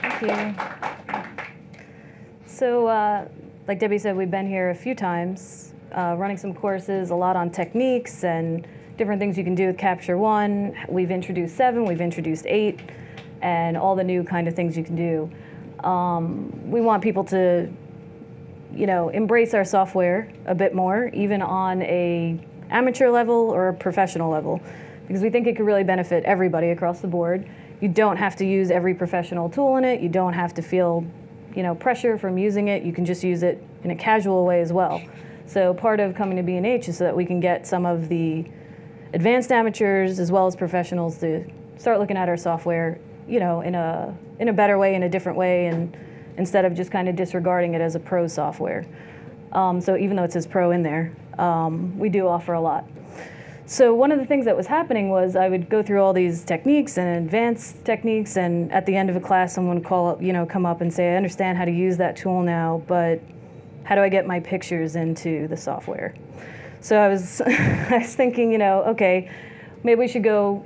Thank you. So, like Debbie said, we've been here a few times, running some courses, a lot on techniques and different things you can do with Capture One. We've introduced 7, we've introduced 8, and all the new kind of things you can do. We want people to, embrace our software a bit more, even on a amateur level or a professional level, because we think it could really benefit everybody across the board. You don't have to use every professional tool in it. You don't have to feel, pressure from using it. You can just use it in a casual way as well. So part of coming to B&H is so that we can get some of the advanced amateurs as well as professionals to start looking at our software, in a better way, in a different way, and instead of just kind of disregarding it as a pro software. So even though it says pro in there, we do offer a lot. So one of the things that was happening was I would go through all these techniques and advanced techniques, and at the end of a class, someone would come up and say, I understand how to use that tool now, but how do I get my pictures into the software? So I was, I was thinking, okay, maybe we should go,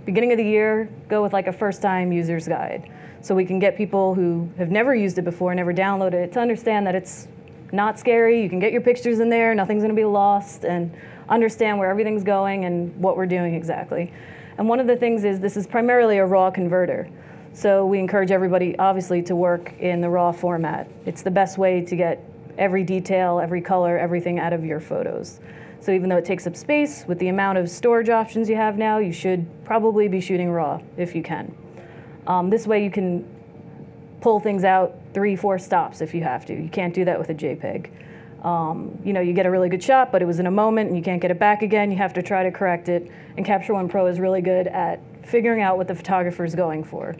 beginning of the year, go with like a first-time user's guide. So we can get people who have never used it before, never downloaded it, to understand that it's not scary. You can get your pictures in there, nothing's gonna be lost, and understand where everything's going and what we're doing exactly. And one of the things is this is primarily a RAW converter. So we encourage everybody, obviously, to work in the RAW format. It's the best way to get every detail, every color, everything out of your photos. So even though it takes up space, with the amount of storage options you have now, you should probably be shooting RAW if you can. This way you can pull things out 3-4 stops if you have to. You can't do that with a JPEG. You get a really good shot, but it was in a moment and you can't get it back again. You have to try to correct it. And Capture One Pro is really good at figuring out what the photographer is going for.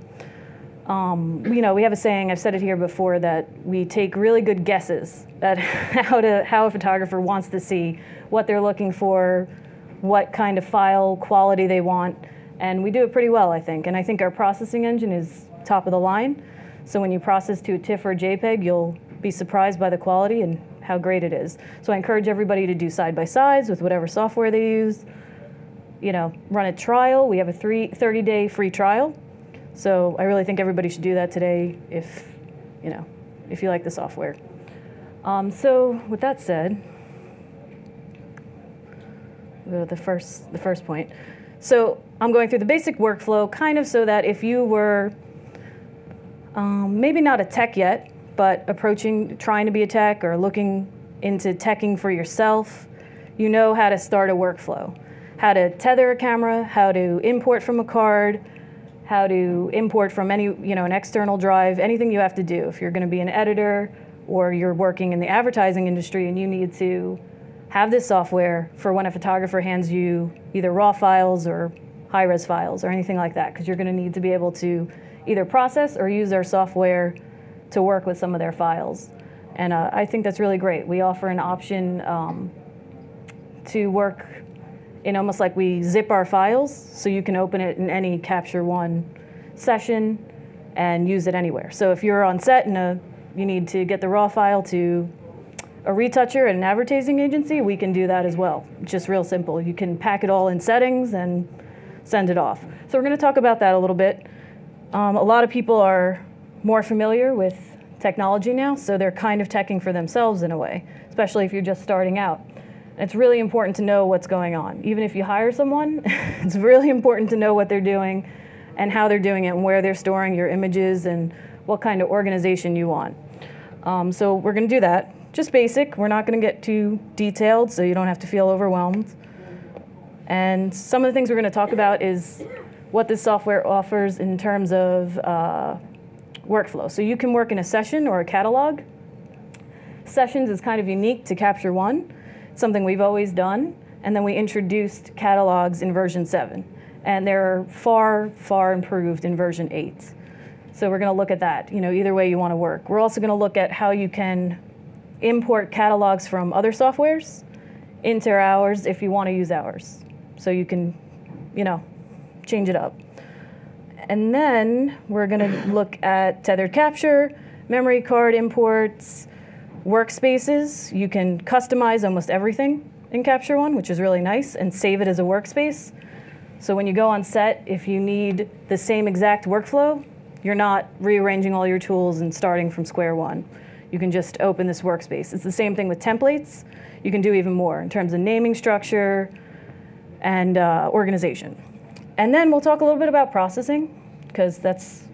We have a saying, I've said it here before, that we take really good guesses at how a photographer wants to see, what they're looking for, what kind of file quality they want, and we do it pretty well, I think. And I think our processing engine is top of the line. So when you process to a TIFF or a JPEG, you'll be surprised by the quality and how great it is. So I encourage everybody to do side-by-sides with whatever software they use. Run a trial. We have a 30-day free trial. So I really think everybody should do that today if you like the software. So with that said, we'll go to the first point. So I'm going through the basic workflow kind of so that if you were maybe not a tech yet, but trying to be a tech or looking into teching for yourself, you know how to start a workflow, how to tether a camera, how to import from a card, how to import from an external drive, anything you have to do. If you're going to be an editor or you're working in the advertising industry and you need to have this software for when a photographer hands you either RAW files or high-res files or anything like that, because you're going to need to be able to either process or use our software to work with some of their files. And I think that's really great. We offer an option to work in almost like we zip our files, so you can open it in any Capture One session and use it anywhere. So if you're on set and you need to get the RAW file to a retoucher at an advertising agency, we can do that as well. It's just real simple. You can pack it all in settings and send it off. So we're going to talk about that a little bit. A lot of people are more familiar with technology now, so they're kind of teching for themselves in a way, especially if you're just starting out. And it's really important to know what's going on. Even if you hire someone, it's really important to know what they're doing and how they're doing it and where they're storing your images and what kind of organization you want. So we're going to do that. Just basic. We're not going to get too detailed, so you don't have to feel overwhelmed. And some of the things we're going to talk about is what this software offers in terms of workflow. So you can work in a session or a catalog. Sessions is kind of unique to Capture One. It's something we've always done. And then we introduced catalogs in version 7. And they're far, far improved in version 8. So we're going to look at that, either way you want to work. We're also going to look at how you can import catalogs from other softwares into ours if you want to use ours. So you can, change it up. And then we're going to look at tethered capture, memory card imports, workspaces. You can customize almost everything in Capture One, which is really nice, and save it as a workspace. So when you go on set, if you need the same exact workflow, You're not rearranging all your tools and starting from square one. You can just open this workspace. It's the same thing with templates. You can do even more in terms of naming structure and organization. And then we'll talk a little bit about processing, because that's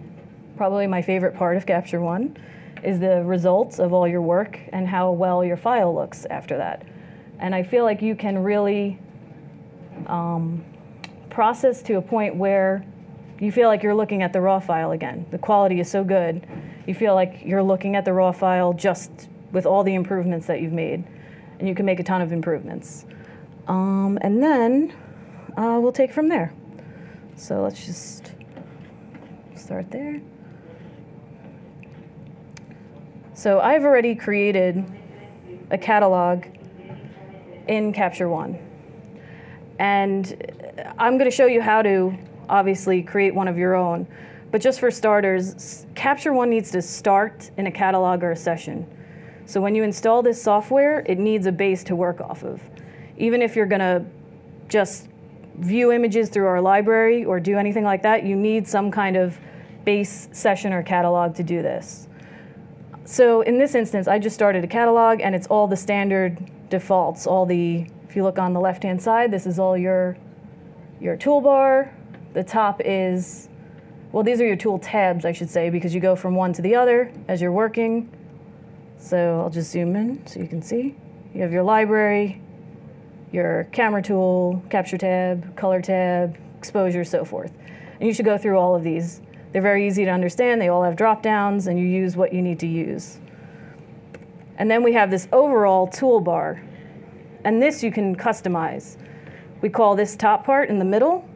probably my favorite part of Capture One, is the results of all your work and how well your file looks after that. And I feel like you can really process to a point where you feel like you're looking at the raw file again. The quality is so good. You feel like you're looking at the raw file just with all the improvements that you've made. And you can make a ton of improvements. And then we'll take from there. So let's just start there. So I've already created a catalog in Capture One. And I'm going to show you how to obviously create one of your own. But just for starters, Capture One needs to start in a catalog or a session. So when you install this software, it needs a base to work off of. Even if you're going to just view images through our library or do anything like that, you need some kind of base session or catalog to do this. So in this instance, I just started a catalog, and it's all the standard defaults. If you look on the left-hand side, this is all your toolbar. The top is, well, these are your tool tabs, I should say, because you go from one to the other as you're working. So I'll just zoom in so you can see. You have your library, your camera tool, capture tab, color tab, exposure, so forth. And you should go through all of these. They're very easy to understand. They all have drop downs, and you use what you need to use. And then we have this overall toolbar. And this you can customize. We call this top part in the middle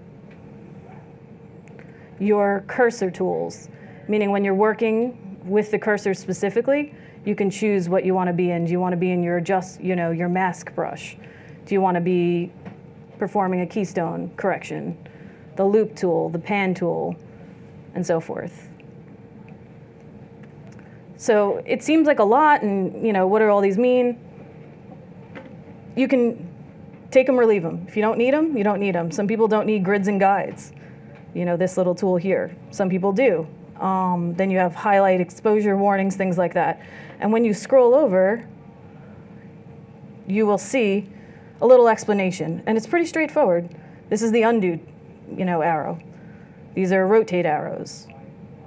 your cursor tools, meaning when you're working with the cursor specifically, you can choose what you want to be in. Do you want to be in your your mask brush? Do you want to be performing a keystone correction, the loop tool, the pan tool, and so forth? So it seems like a lot, and what do all these mean? You can take them or leave them. If you don't need them, you don't need them. Some people don't need grids and guides. This little tool here. Some people do. Then you have highlight, exposure warnings, things like that. And when you scroll over, you will see a little explanation, and it's pretty straightforward. This is the undo, arrow. These are rotate arrows,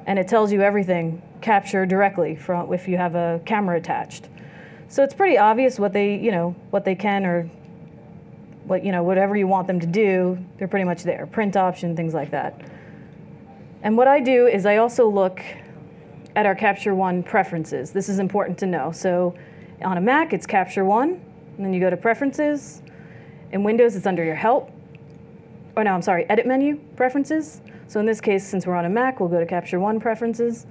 and it tells you everything. Capture directly from if you have a camera attached. So it's pretty obvious what they can, or whatever you want them to do. They're pretty much there. Print option, things like that. And what I do is I also look at our Capture One preferences. This is important to know. So on a Mac, it's Capture One, and then you go to Preferences. In Windows, it's under your Help. Oh no, I'm sorry, Edit menu, Preferences. So in this case, since we're on a Mac, we'll go to Capture One Preferences.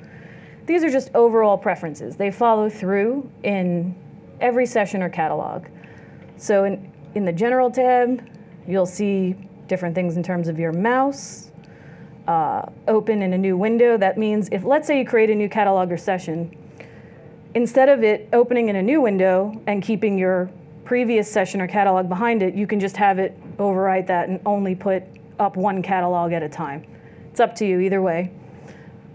These are just overall preferences. They follow through in every session or catalog. So in the General tab, you'll see different things in terms of your mouse. Open in a new window. That means if, let's say you create a new catalog or session, instead of it opening in a new window and keeping your previous session or catalog behind it, you can just have it overwrite that and only put up one catalog at a time. It's up to you either way.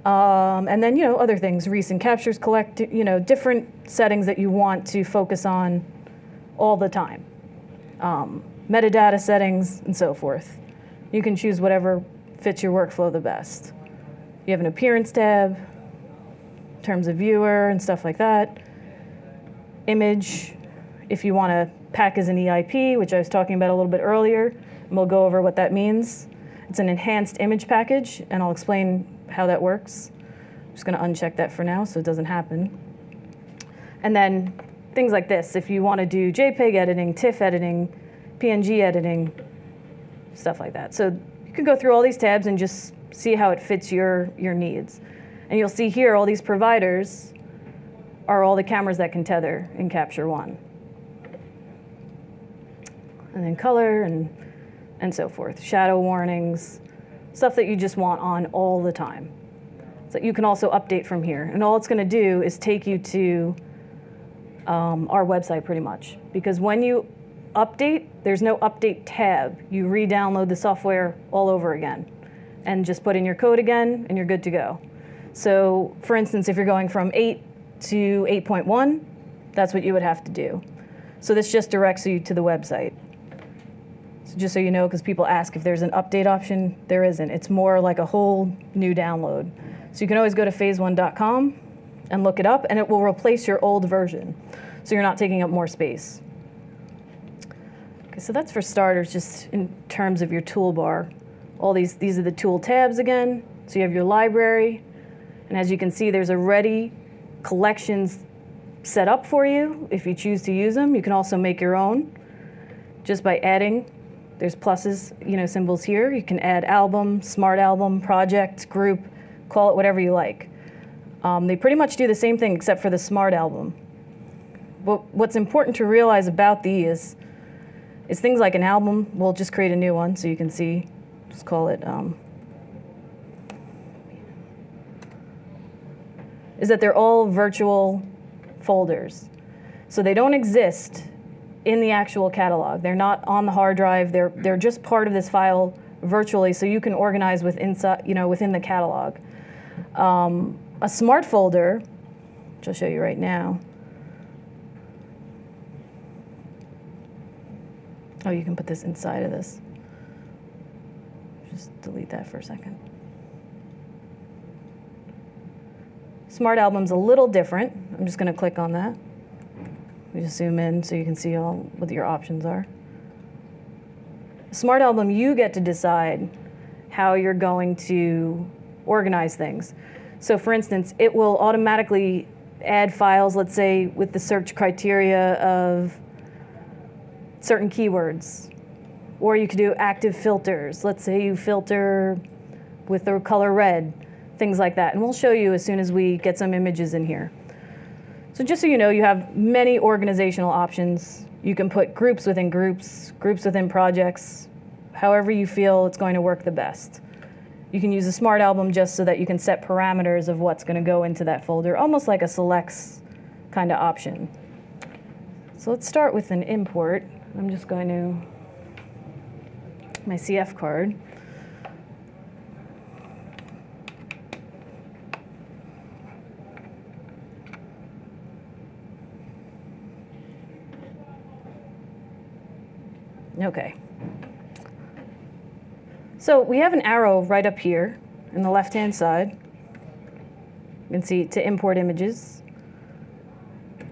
And then, other things, recent captures, collect, different settings that you want to focus on all the time. Metadata settings, and so forth. You can choose whatever fits your workflow the best. You have an appearance tab, terms of viewer and stuff like that. Image, if you want to pack as an EIP, which I was talking about a little bit earlier, and we'll go over what that means. It's an enhanced image package, and I'll explain how that works. I'm just going to uncheck that for now so it doesn't happen. And then things like this, if you want to do JPEG editing, TIFF editing, PNG editing, stuff like that. So you can go through all these tabs and just see how it fits your needs. And you'll see here all these providers are all the cameras that can tether in Capture One. And then color and so forth. Shadow warnings, stuff that you just want on all the time. So you can also update from here. And all it's going to do is take you to our website pretty much. Because when you update, there's no update tab. You re-download the software all over again and just put in your code again and you're good to go. So for instance, if you're going from 8 to 8.1, that's what you would have to do. So this just directs you to the website. So just so you know, because people ask if there's an update option, there isn't. It's more like a whole new download. So you can always go to phase1.com and look it up, and it will replace your old version. So you're not taking up more space. Okay, so that's for starters, just in terms of your toolbar. All these are the tool tabs again. So you have your library, and as you can see, there's already collections set up for you if you choose to use them. You can also make your own just by adding. There's pluses, symbols here. You can add album, smart album, project, group, call it whatever you like. They pretty much do the same thing except for the smart album. But what's important to realize about these is things like an album. We'll just create a new one so you can see. Just call it, is that they're all virtual folders. So they don't exist in the actual catalog. They're not on the hard drive. They're just part of this file virtually, so you can organize within the catalog. A smart folder, which I'll show you right now. Oh, you can put this inside of this. Just delete that for a second. Smart album's a little different. I'm just going to click on that. We just zoom in so you can see all what your options are. Smart album, you get to decide how you're going to organize things. So for instance, it will automatically add files, let's say, with the search criteria of certain keywords. Or you could do active filters. Let's say you filter with the color red, things like that. And we'll show you as soon as we get some images in here. So just so you know, you have many organizational options. You can put groups within groups, groups within projects, however you feel it's going to work the best. You can use a smart album just so that you can set parameters of what's going to go into that folder, almost like a selects kind of option. So let's start with an import. I'm just going to, my CF card. Okay. So we have an arrow right up here in the left-hand side. You can see to import images.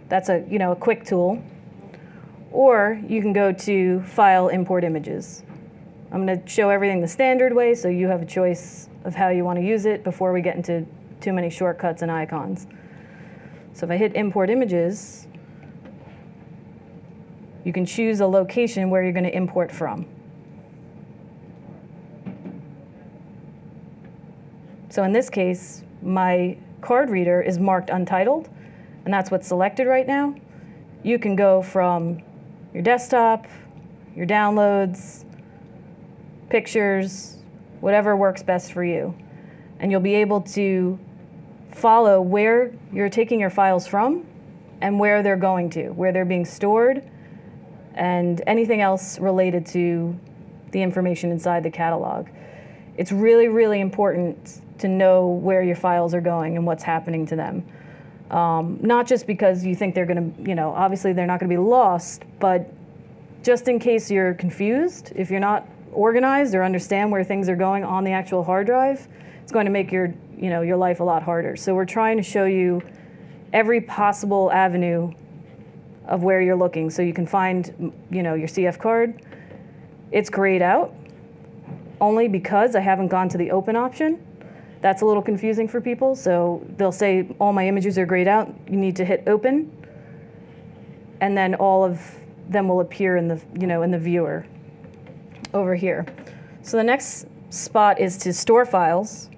That's a quick tool. Or you can go to File, Import Images. I'm going to show everything the standard way, so you have a choice of how you want to use it before we get into too many shortcuts and icons. So if I hit Import Images, you can choose a location where you're going to import from. So in this case, my card reader is marked Untitled, and that's what's selected right now. You can go from your desktop, your downloads, pictures, whatever works best for you. And you'll be able to follow where you're taking your files from and where they're going to, where they're being stored, and anything else related to the information inside the catalog. It's really, really important to know where your files are going and what's happening to them. Not just because you think they're going to, obviously they're not going to be lost, but just in case you're confused, if you're not organized or understand where things are going on the actual hard drive, it's going to make your life a lot harder. So we're trying to show you every possible avenue of where you're looking. So you can find, your CF card. It's grayed out only because I haven't gone to the open option. That's a little confusing for people. So they'll say all my images are grayed out. You need to hit open, and then all of them will appear in the in the viewer over here. So the next spot is to store files.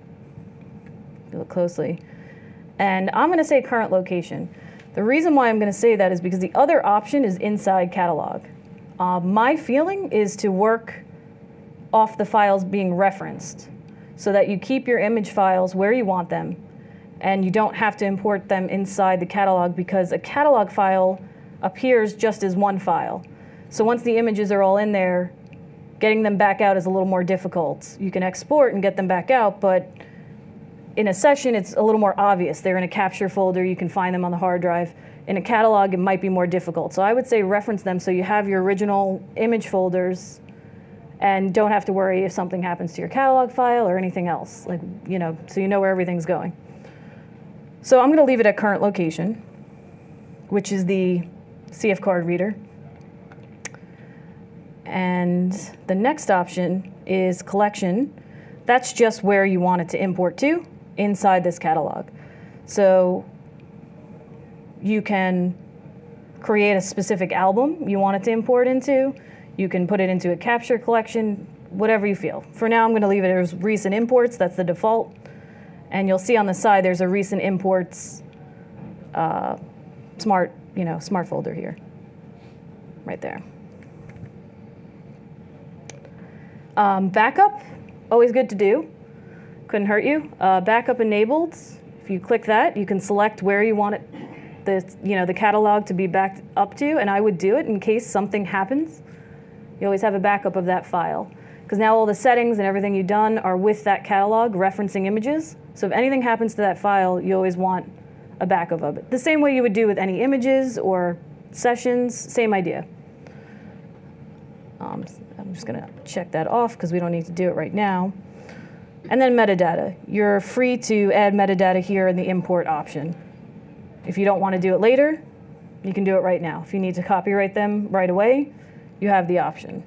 If you look closely, and I'm going to say current location. The reason why I'm going to say that is because the other option is inside catalog. My feeling is to work off the files being referenced so that you keep your image files where you want them and you don't have to import them inside the catalog, because a catalog file appears just as one file. So once the images are all in there, getting them back out is a little more difficult. You can export and get them back out, but in a session, it's a little more obvious. They're in a capture folder. You can find them on the hard drive. In a catalog, it might be more difficult. So I would say reference them so you have your original image folders and don't have to worry if something happens to your catalog file or anything else, like, you know, so you know where everything's going. So I'm going to leave it at current location, which is the CF card reader. And the next option is collection. That's just where you want it to import to inside this catalog. So you can create a specific album you want it to import into. You can put it into a capture collection, whatever you feel. For now, I'm going to leave it as recent imports. That's the default. And you'll see on the side there's a recent imports smart folder here, right there. Backup, always good to do. Couldn't hurt you. Backup enabled. If you click that, you can select where you want it, the catalog to be backed up to, and I would do it in case something happens. You always have a backup of that file, because now all the settings and everything you've done are with that catalog referencing images. So if anything happens to that file, you always want a backup of it. The same way you would do with any images or sessions, same idea. I'm just going to check that off because we don't need to do it right now. And then metadata. You're free to add metadata here in the import option. If you don't want to do it later, you can do it right now. If you need to copyright them right away, you have the option.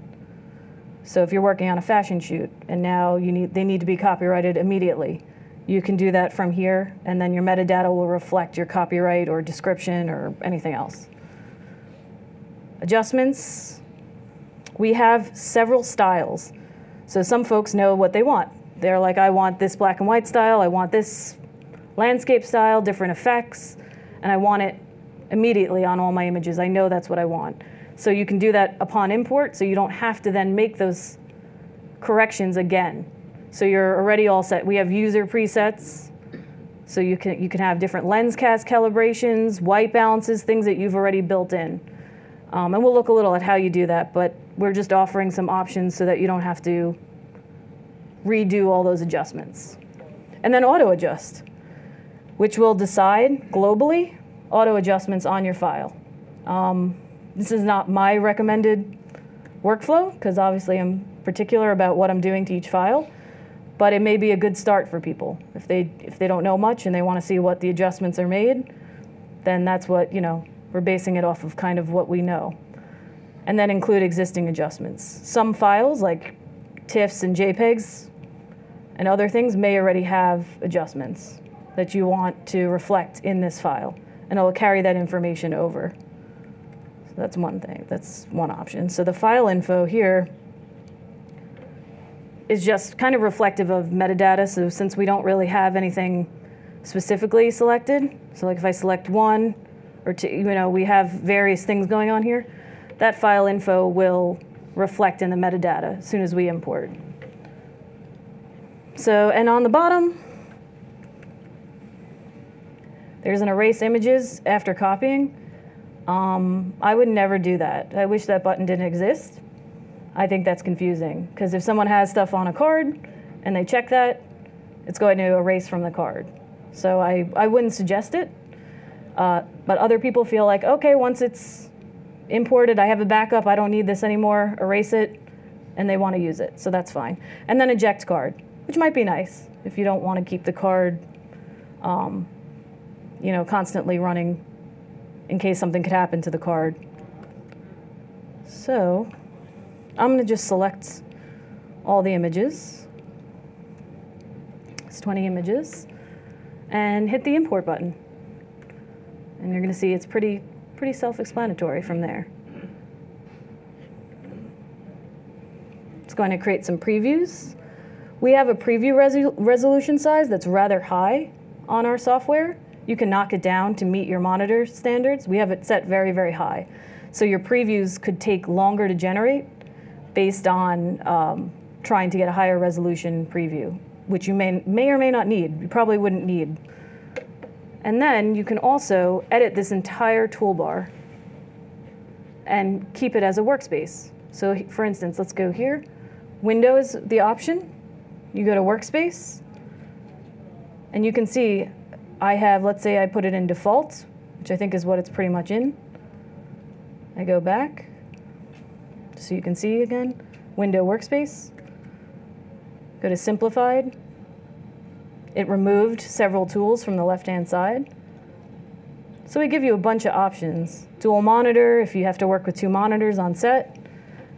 So if you're working on a fashion shoot and now they need to be copyrighted immediately, you can do that from here, and then your metadata will reflect your copyright or description or anything else. Adjustments. We have several styles. So some folks know what they want. They're like, I want this black and white style, I want this landscape style, different effects, and I want it immediately on all my images. I know that's what I want. So you can do that upon import, so you don't have to then make those corrections again. So you're already all set. We have user presets, so you can have different lens cast calibrations, white balances, things that you've already built in. And we'll look a little at how you do that, but we're just offering some options so that you don't have to redo all those adjustments. And then auto adjust, which will decide globally auto adjustments on your file. This is not my recommended workflow, because obviously I'm particular about what I'm doing to each file, but it may be a good start for people. If they don't know much and they want to see what the adjustments are made, then that's what, we're basing it off of kind of what we know. And then include existing adjustments. Some files, like TIFFs and JPEGs and other things, may already have adjustments that you want to reflect in this file, and it'll carry that information over. So that's one thing, that's one option. So the file info here is just kind of reflective of metadata. So since we don't really have anything specifically selected, so like if I select one or two, we have various things going on here, that file info will reflect in the metadata as soon as we import. So, and on the bottom, there's an erase images after copying. I would never do that. I wish that button didn't exist. I think that's confusing, because if someone has stuff on a card and they check that, it's going to erase from the card. So I wouldn't suggest it. But other people feel like, okay, once it's imported, I have a backup, I don't need this anymore, erase it, and they want to use it, so that's fine. And then eject card, which might be nice if you don't want to keep the card constantly running in case something could happen to the card. So I'm going to just select all the images. It's 20 images, and hit the import button. And you're going to see it's pretty self-explanatory from there. It's going to create some previews. We have a preview resolution size that's rather high on our software. You can knock it down to meet your monitor standards. We have it set very, very high. So your previews could take longer to generate based on trying to get a higher resolution preview, which you may or may not need. You probably wouldn't need. And then you can also edit this entire toolbar and keep it as a workspace. So for instance, let's go here. Window is the option. You go to workspace, And you can see I have, let's say I put it in default, which I think is what it's pretty much in. I go back, so you can see again, window workspace. Go to simplified. It removed several tools from the left-hand side. So we give you a bunch of options. Dual monitor, if you have to work with 2 monitors on set.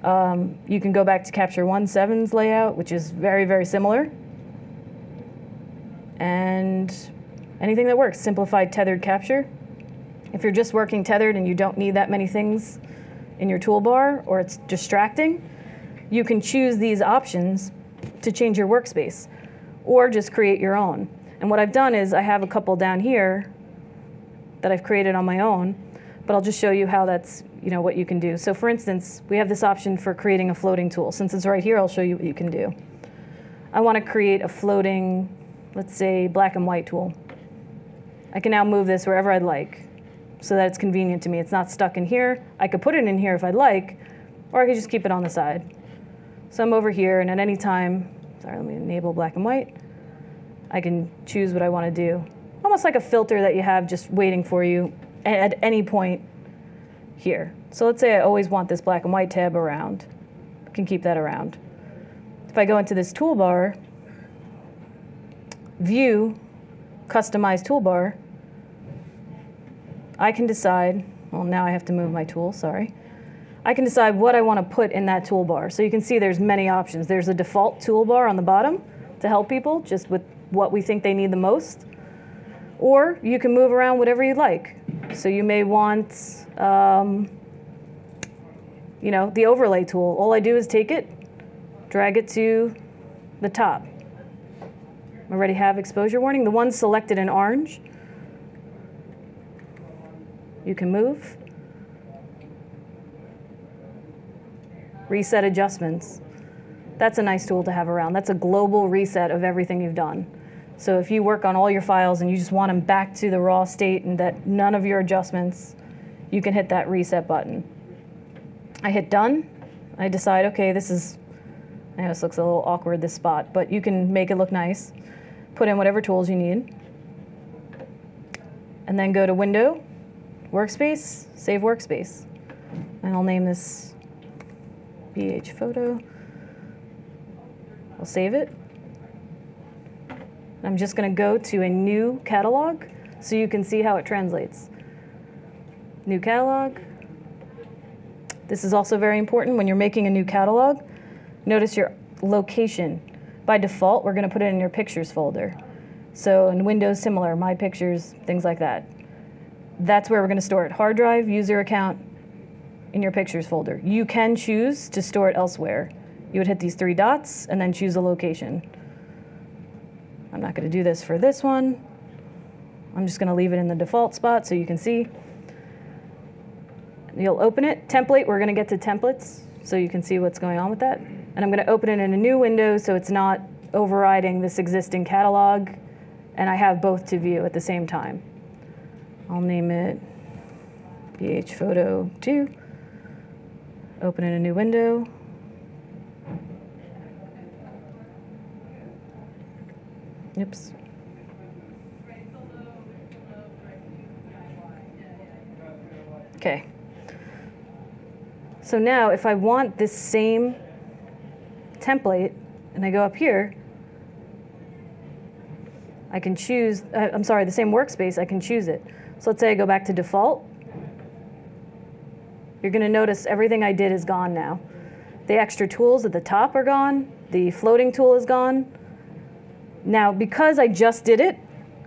You can go back to Capture 1.7's layout, which is very, very similar. And anything that works. Simplified tethered capture. If you're just working tethered and you don't need that many things in your toolbar, or it's distracting, you can choose these options to change your workspace, or just create your own. And what I've done is I have a couple down here that I've created on my own, but I'll just show you how that's, what you can do. So for instance, we have this option for creating a floating tool. Since it's right here, I'll show you what you can do. I want to create a floating, let's say, black and white tool. I can now move this wherever I'd like so that it's convenient to me. It's not stuck in here. I could put it in here if I'd like, or I could just keep it on the side. So I'm over here, and at any time, sorry, let me enable black and white, I can choose what I want to do. Almost like a filter that you have just waiting for you at any point here. So let's say I always want this black and white tab around. I can keep that around. If I go into this toolbar, view, customize toolbar, I can decide, well, now I have to move my tool, sorry. I can decide what I want to put in that toolbar. So you can see there's many options. There's a default toolbar on the bottom to help people just with what we think they need the most. Or you can move around whatever you'd like. So you may want, the overlay tool. All I do is take it, drag it to the top. I already have exposure warning. The one's selected in orange. You can move. Reset adjustments. That's a nice tool to have around. That's a global reset of everything you've done. So if you work on all your files and you just want them back to the raw state and that none of your adjustments, you can hit that reset button. I hit done. I decide, okay, I know this looks a little awkward, this spot, but you can make it look nice. Put in whatever tools you need. And then go to Window, Workspace, Save Workspace. And I'll name this BH Photo. I'll save it. I'm just going to go to a new catalog so you can see how it translates. New catalog. This is also very important when you're making a new catalog. Notice your location. By default, we're going to put it in your Pictures folder. So in Windows, similar, My Pictures, things like that. That's where we're going to store it. Hard drive, user account, in your Pictures folder. You can choose to store it elsewhere. You would hit these 3 dots and then choose a location. I'm not going to do this for this one. I'm just going to leave it in the default spot so you can see. You'll open it. Template, we're going to get to templates so you can see what's going on with that. And I'm going to open it in a new window so it's not overriding this existing catalog, and I have both to view at the same time. I'll name it BH Photo 2. Open in a new window. Oops. Okay. So now if I want this same template and I go up here, I can choose, the same workspace, I can choose it. So let's say I go back to default. You're going to notice everything I did is gone now. The extra tools at the top are gone. The floating tool is gone. Now, because I just did it,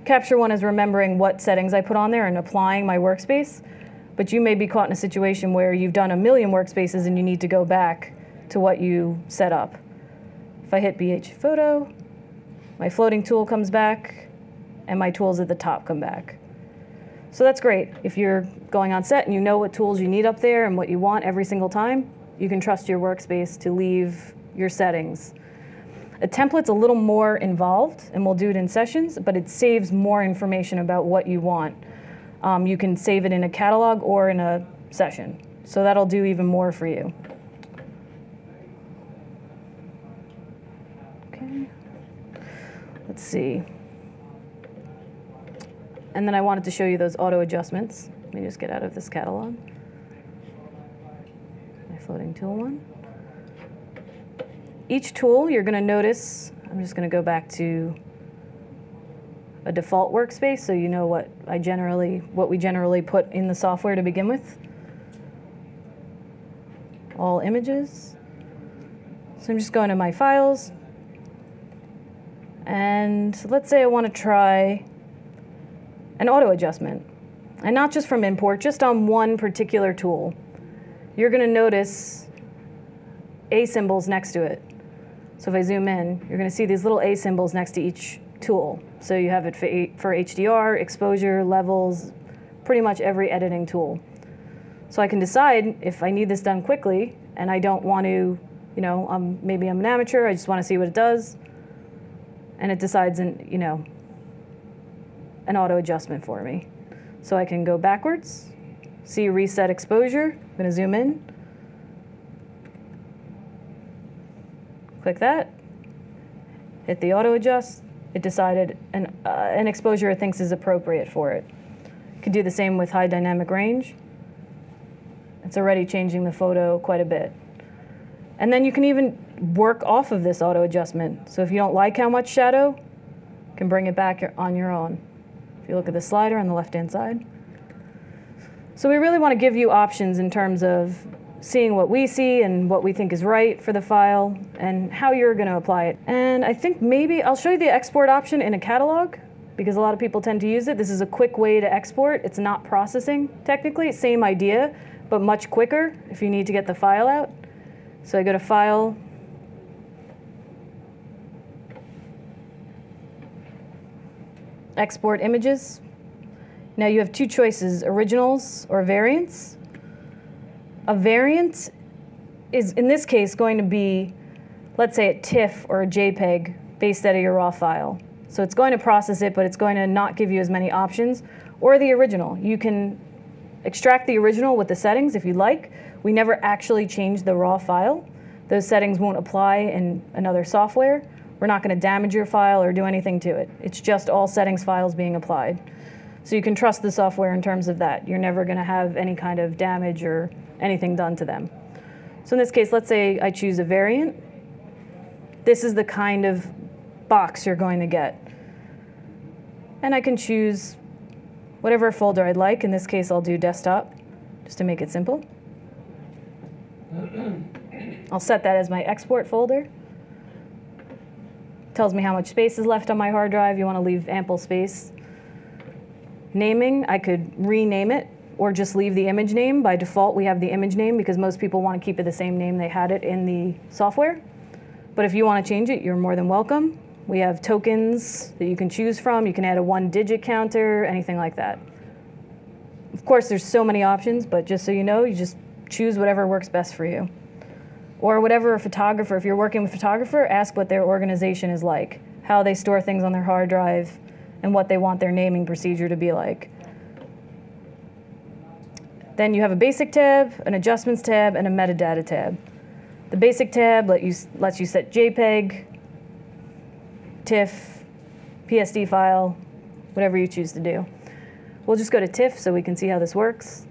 Capture One is remembering what settings I put on there and applying my workspace. But you may be caught in a situation where you've done a million workspaces and you need to go back to what you set up. If I hit BH Photo, my floating tool comes back, and my tools at the top come back. So that's great. If you're going on set and you know what tools you need up there and what you want every single time, you can trust your workspace to leave your settings. A template's a little more involved, and we'll do it in sessions, but it saves more information about what you want. You can save it in a catalog or in a session. So that'll do even more for you. Okay. Let's see. And then I wanted to show you those auto adjustments. Let me just get out of this catalog. My floating tool one. Each tool, you're going to notice, I'm just going to go back to a default workspace so you know what we generally put in the software to begin with. All images. So I'm just going to my files. And let's say I want to try an auto adjustment. And not just from import, just on one particular tool. You're going to notice A symbols next to it. So if I zoom in, you're going to see these little A symbols next to each tool. So you have it for HDR, exposure, levels, pretty much every editing tool. So I can decide if I need this done quickly and I don't want to, maybe I'm an amateur, I just want to see what it does. And it decides an auto adjustment for me. So I can go backwards, see reset exposure. I'm going to zoom in. Click that, hit the auto adjust. It decided an exposure it thinks is appropriate for it. You could do the same with high dynamic range. It's already changing the photo quite a bit. And then you can even work off of this auto adjustment. So if you don't like how much shadow, you can bring it back on your own. If you look at the slider on the left-hand side. So we really want to give you options in terms of seeing what we see and what we think is right for the file and how you're going to apply it. And I think maybe I'll show you the export option in a catalog because a lot of people tend to use it. This is a quick way to export. It's not processing technically, same idea, but much quicker if you need to get the file out. So I go to File, Export Images. Now you have two choices, originals or variants. A variant is, in this case, going to be, let's say, a TIFF or a JPEG based out of your raw file. So it's going to process it, but it's going to not give you as many options. Or the original. You can extract the original with the settings if you like. We never actually change the raw file. Those settings won't apply in another software. We're not going to damage your file or do anything to it. It's just all settings files being applied. So you can trust the software in terms of that. You're never going to have any kind of damage or anything done to them. So in this case, let's say I choose a variant. This is the kind of box you're going to get. And I can choose whatever folder I'd like. In this case, I'll do desktop, just to make it simple. I'll set that as my export folder. Tells me how much space is left on my hard drive. You want to leave ample space. Naming, I could rename it or just leave the image name. By default, we have the image name because most people want to keep it the same name they had it in the software. But if you want to change it, you're more than welcome. We have tokens that you can choose from. You can add a 1-digit counter, anything like that. Of course, there's so many options, but just so you know, you just choose whatever works best for you. Or whatever a photographer, if you're working with a photographer, ask what their organization is like, how they store things on their hard drive, and what they want their naming procedure to be like. Then you have a basic tab, an adjustments tab, and a metadata tab. The basic tab lets you set JPEG, TIFF, PSD file, whatever you choose to do. We'll just go to TIFF so we can see how this works.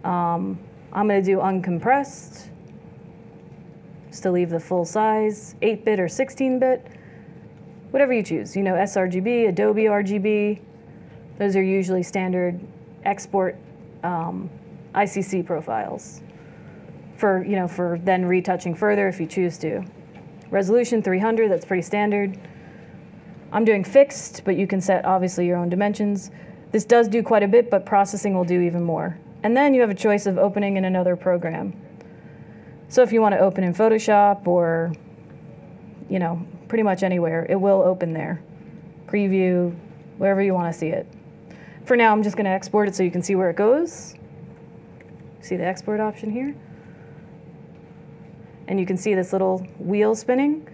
I'm going to do uncompressed, just to leave the full size, 8-bit or 16-bit, whatever you choose. sRGB, Adobe RGB, those are usually standard export ICC profiles for then retouching further if you choose to. Resolution 300, that's pretty standard. I'm doing fixed, but you can set obviously your own dimensions. This does do quite a bit, but processing will do even more. And then you have a choice of opening in another program. So if you want to open in Photoshop or, pretty much anywhere, it will open there. Preview, wherever you want to see it. For now, I'm just going to export it so you can see where it goes. See the export option here? And you can see this little wheel spinning.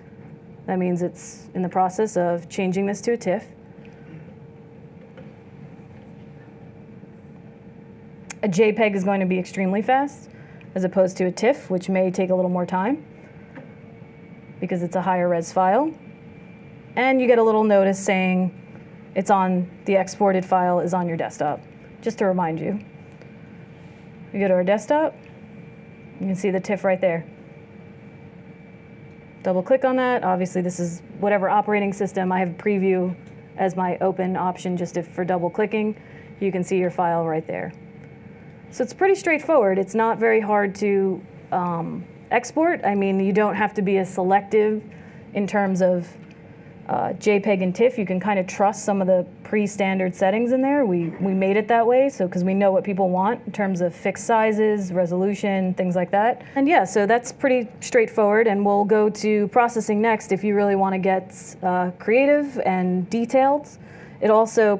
That means it's in the process of changing this to a TIFF. A JPEG is going to be extremely fast, as opposed to a TIFF, which may take a little more time because it's a higher res file. And you get a little notice saying, it's on, the exported file is on your desktop, just to remind you. We go to our desktop, you can see the TIFF right there. Double click on that. Obviously this is whatever operating system. I have preview as my open option just for double clicking. You can see your file right there. So it's pretty straightforward. It's not very hard to export. I mean, you don't have to be as selective in terms of JPEG and TIFF. You can kind of trust some of the pre-standard settings in there. We made it that way, so because we know what people want in terms of fixed sizes, resolution, things like that. And yeah, so that's pretty straightforward, and we'll go to processing next if you really want to get creative and detailed.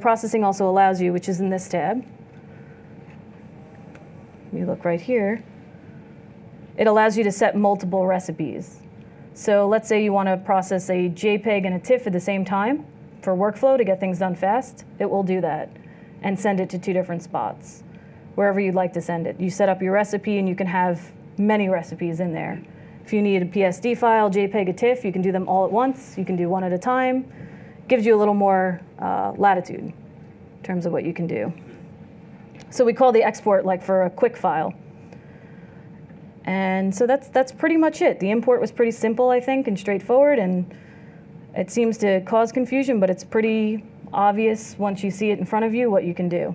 Processing also allows you, which is in this tab. You look right here. It allows you to set multiple recipes. So let's say you want to process a JPEG and a TIFF at the same time for workflow to get things done fast. It will do that and send it to 2 different spots, wherever you'd like to send it. You set up your recipe and you can have many recipes in there. If you need a PSD file, JPEG, a TIFF, you can do them all at once. You can do one at a time. Gives you a little more latitude in terms of what you can do. So we call the export like for a quick file. And so that's pretty much it. The import was pretty simple, I think, and straightforward, and it seems to cause confusion, but it's pretty obvious once you see it in front of you what you can do.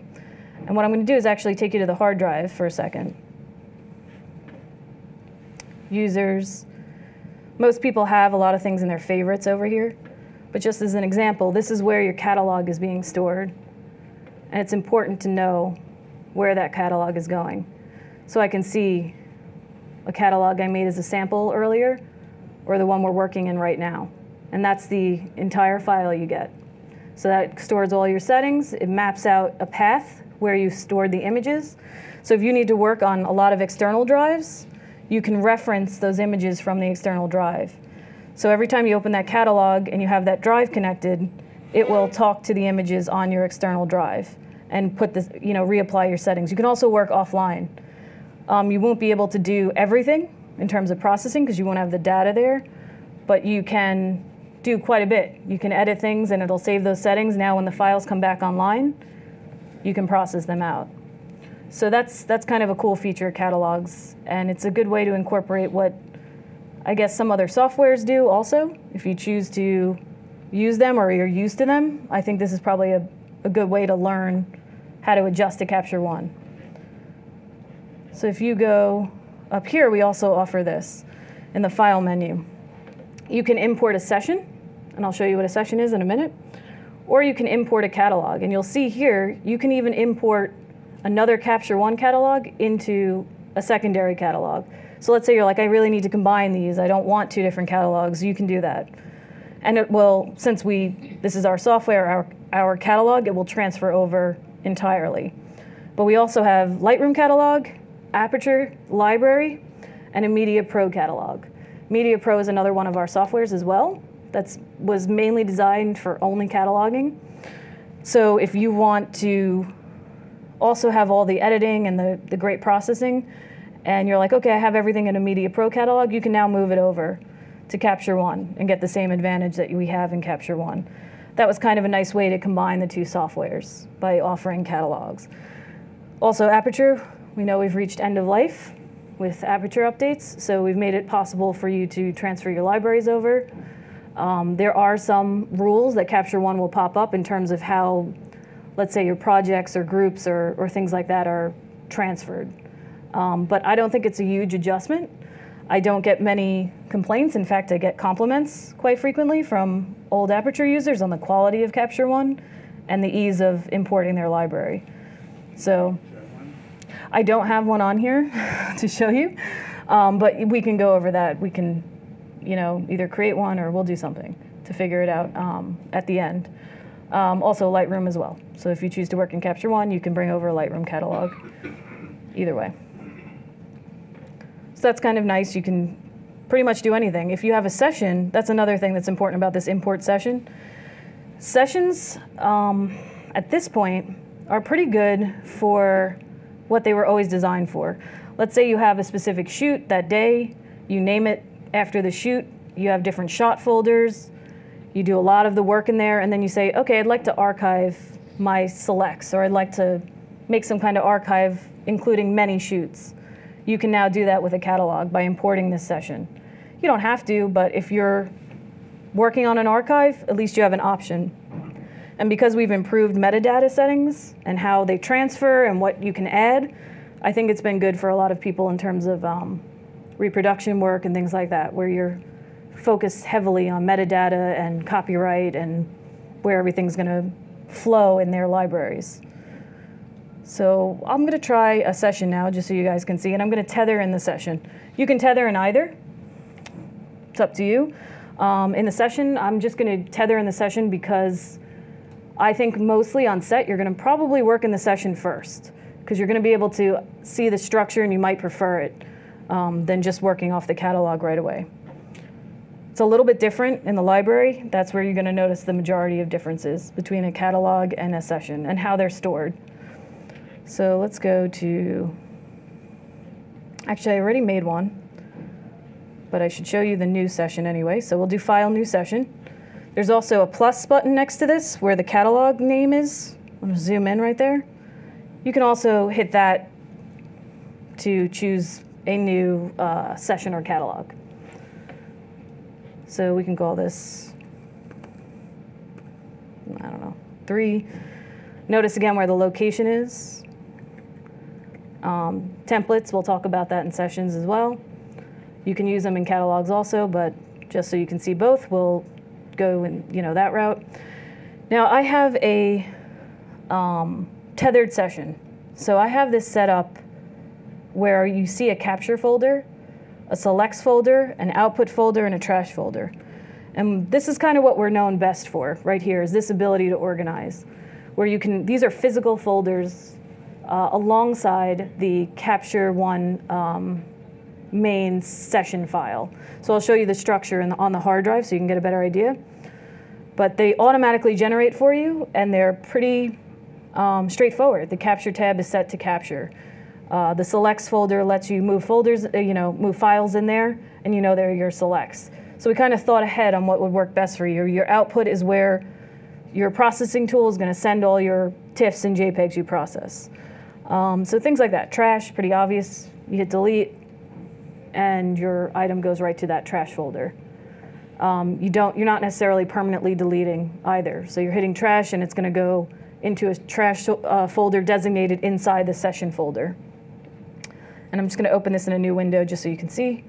And what I'm going to do is actually take you to the hard drive for a second. Users. Most people have a lot of things in their favorites over here, but just as an example, this is where your catalog is being stored, and it's important to know where that catalog is going. So I can see a catalog I made as a sample earlier, or the one we're working in right now. And that's the entire file you get. So that stores all your settings. It maps out a path where you stored the images. So if you need to work on a lot of external drives, you can reference those images from the external drive. So every time you open that catalog and you have that drive connected, it will talk to the images on your external drive and put this, reapply your settings. You can also work offline. You won't be able to do everything in terms of processing because you won't have the data there, but you can do quite a bit. You can edit things and it'll save those settings. Now when the files come back online, you can process them out. So that's kind of a cool feature of catalogs, and it's a good way to incorporate what I guess some other softwares do also. If you choose to use them or you're used to them, I think this is probably a good way to learn how to adjust to Capture One. So if you go up here, we also offer this in the File menu. You can import a session, and I'll show you what a session is in a minute, or you can import a catalog. And you'll see here, you can even import another Capture One catalog into a secondary catalog. So let's say you're like, I really need to combine these. I don't want 2 different catalogs. You can do that. And it will, since this is our software, our catalog, it will transfer over entirely. But we also have Lightroom catalog, Aperture, Library, and a Media Pro catalog. Media Pro is another one of our softwares as well. That was mainly designed for only cataloging. So if you want to also have all the editing and the great processing, and you're like, okay, I have everything in a Media Pro catalog, you can now move it over to Capture One and get the same advantage that we have in Capture One. That was kind of a nice way to combine the 2 softwares by offering catalogs. Also, Aperture, we know we've reached end of life with Aperture updates, so we've made it possible for you to transfer your libraries over. There are some rules that Capture One will pop up in terms of how, let's say, your projects or groups or things like that are transferred. But I don't think it's a huge adjustment. I don't get many complaints. In fact, I get compliments quite frequently from old Aperture users on the quality of Capture One and the ease of importing their library. So I don't have one on here to show you, but we can go over that. We can, either create one or we'll do something to figure it out at the end. Also Lightroom as well. So if you choose to work in Capture One, you can bring over a Lightroom catalog. Either way. So that's kind of nice. You can pretty much do anything. If you have a session, that's another thing that's important about this import session. Sessions, at this point, are pretty good for what they were always designed for. Let's say you have a specific shoot that day, you name it after the shoot, you have different shot folders, You do a lot of the work in there, and then you say, okay, I'd like to archive my selects, or I'd like to make some kind of archive including many shoots. You can now do that with a catalog by importing this session. You don't have to, but if you're working on an archive, at least you have an option. And because we've improved metadata settings and how they transfer and what you can add, I think it's been good for a lot of people in terms of reproduction work and things like that, where you're focused heavily on metadata and copyright and where everything's going to flow in their libraries. So I'm going to try a session now, just so you guys can see, and I'm going to tether in the session. You can tether in either. It's up to you. In the session, I'm just going to tether in the session because I think mostly on set, you're going to probably work in the session first, because you're going to be able to see the structure and you might prefer it than just working off the catalog right away. It's a little bit different in the library. That's where you're going to notice the majority of differences between a catalog and a session and how they're stored. So let's go to, actually I already made one, but I should show you the new session anyway. So we'll do File, New Session. There's also a plus button next to this where the catalog name is. I'm going to zoom in right there. You can also hit that to choose a new session or catalog. So we can call this, I don't know, 3. Notice again where the location is. Templates, we'll talk about that in sessions as well. You can use them in catalogs also, but just so you can see both, we'll go in that route. Now I have a tethered session. So I have this set up where you see a capture folder, a selects folder, an output folder, and a trash folder. And this is kind of what we're known best for right here, is this ability to organize, where you can, these are physical folders alongside the capture one main session file. So I'll show you the structure on the hard drive so you can get a better idea. But they automatically generate for you, and they're pretty straightforward. The capture tab is set to capture. The selects folder lets you move folders, move files in there, and they're your selects. So we kind of thought ahead on what would work best for you. Your output is where your processing tool is going to send all your TIFFs and JPEGs you process. So things like that. Trash, pretty obvious. You hit delete, and your item goes right to that trash folder. You're not necessarily permanently deleting either. So you're hitting trash, and it's going to go into a trash folder designated inside the session folder. And I'm just going to open this in a new window just so you can see.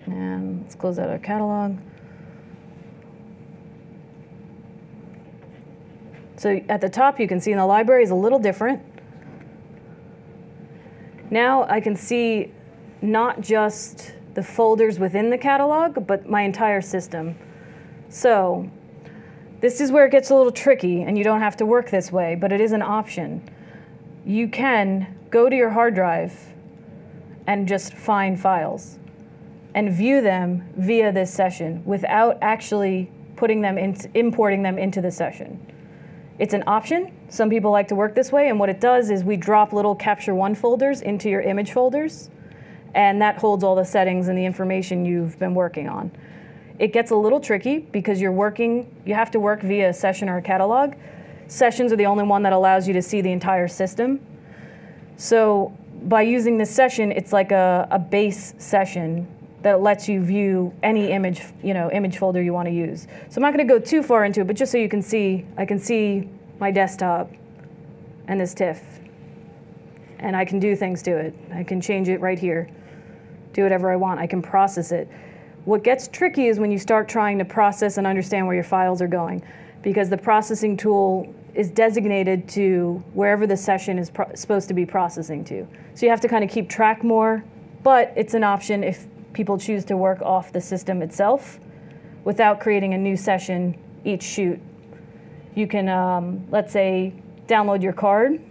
And let's close out our catalog. So at the top, you can see in the library is a little different. Now I can see not just the folders within the catalog, but my entire system. So this is where it gets a little tricky, and you don't have to work this way, but it is an option. You can go to your hard drive and just find files and view them via this session without actually importing them into the session. It's an option. Some people like to work this way, and what it does is we drop little Capture One folders into your image folders, and that holds all the settings and the information you've been working on. It gets a little tricky because you have to work via a session or a catalog. Sessions are the only one that allows you to see the entire system. So by using this session, it's like a base session that lets you view any image folder you want to use. So I'm not going to go too far into it, but just so you can see, I can see my desktop and this TIFF, and I can do things to it. I can change it right here, do whatever I want. I can process it. What gets tricky is when you start trying to process and understand where your files are going, because the processing tool is designated to wherever the session is supposed to be processing to. So you have to kind of keep track more, but it's an option if people choose to work off the system itself without creating a new session each shoot. You can, let's say, download your card,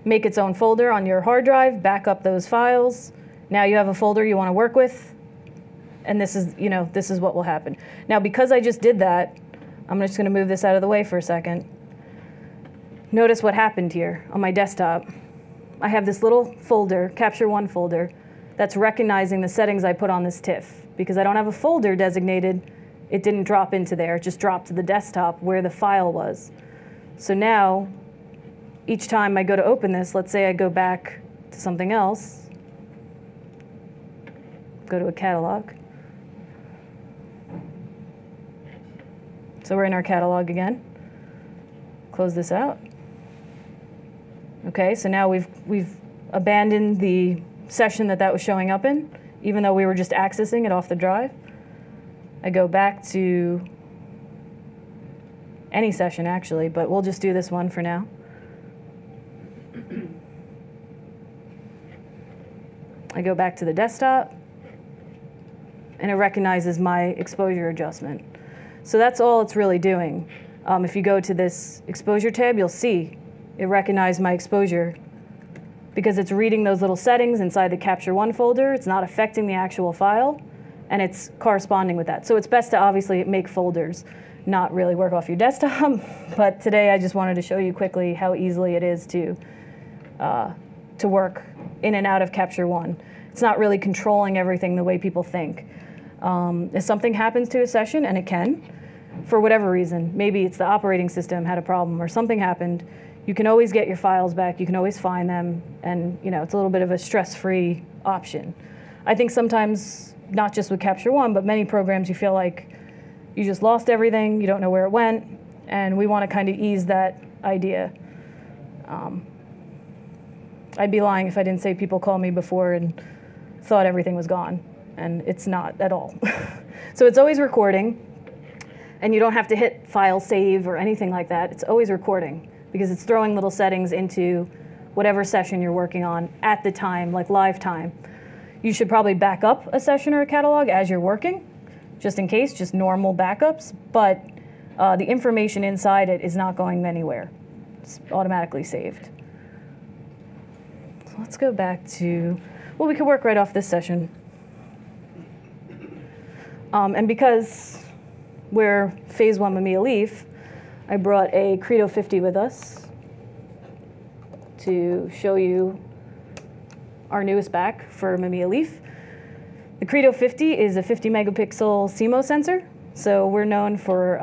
make its own folder on your hard drive, back up those files. Now you have a folder you want to work with, and this is what will happen. Now, because I just did that, I'm just going to move this out of the way for a second. Notice what happened here on my desktop. I have this little folder, Capture One folder, that's recognizing the settings I put on this TIFF. Because I don't have a folder designated, it didn't drop into there. It just dropped to the desktop where the file was. So now, each time I go to open this, let's say I go back to something else, go to a catalog. So we're in our catalog again. Close this out. Okay, so now we've abandoned the session that was showing up in, even though we were just accessing it off the drive. I go back to any session actually, but we'll just do this one for now. I go back to the desktop, and it recognizes my exposure adjustment. So that's all it's really doing. If you go to this exposure tab, you'll see it recognized my exposure because it's reading those little settings inside the Capture One folder. It's not affecting the actual file, and it's corresponding with that. So it's best to obviously make folders, not really work off your desktop. But today I just wanted to show you quickly how easily it is to work in and out of Capture One. It's not really controlling everything the way people think. If something happens to a session, and it can, for whatever reason, maybe it's the operating system had a problem or something happened, you can always get your files back, you can always find them, and it's a little bit of a stress-free option. I think sometimes, not just with Capture One, but many programs, you feel like you just lost everything, you don't know where it went, and we want to kind of ease that idea. I'd be lying if I didn't say people call me before and thought everything was gone, and it's not at all. So it's always recording, and you don't have to hit file save or anything like that. It's always recording because it's throwing little settings into whatever session you're working on at the time, like live time. You should probably back up a session or a catalog as you're working, just in case, just normal backups, but the information inside it is not going anywhere. It's automatically saved. So let's go back to, well, we could work right off this session. And because we're phase one Mamiya Leaf, I brought a Credo 50 with us to show you our newest back for Mamiya Leaf. The Credo 50 is a 50 megapixel CMOS sensor. So we're known for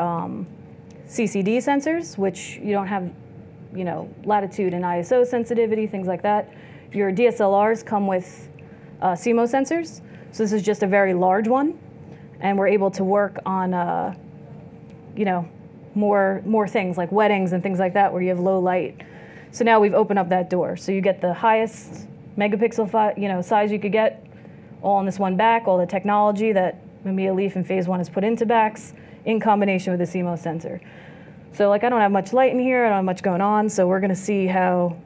CCD sensors, which you don't have, latitude and ISO sensitivity, things like that. Your DSLRs come with CMOS sensors. So this is just a very large one. And we're able to work on, more things like weddings and things like that where you have low light. So now we've opened up that door. So you get the highest megapixel size you could get all on this one back, all the technology that Mamiya Leaf in phase one has put into backs in combination with the CMOS sensor. So I don't have much light in here, I don't have much going on, so we're gonna see how,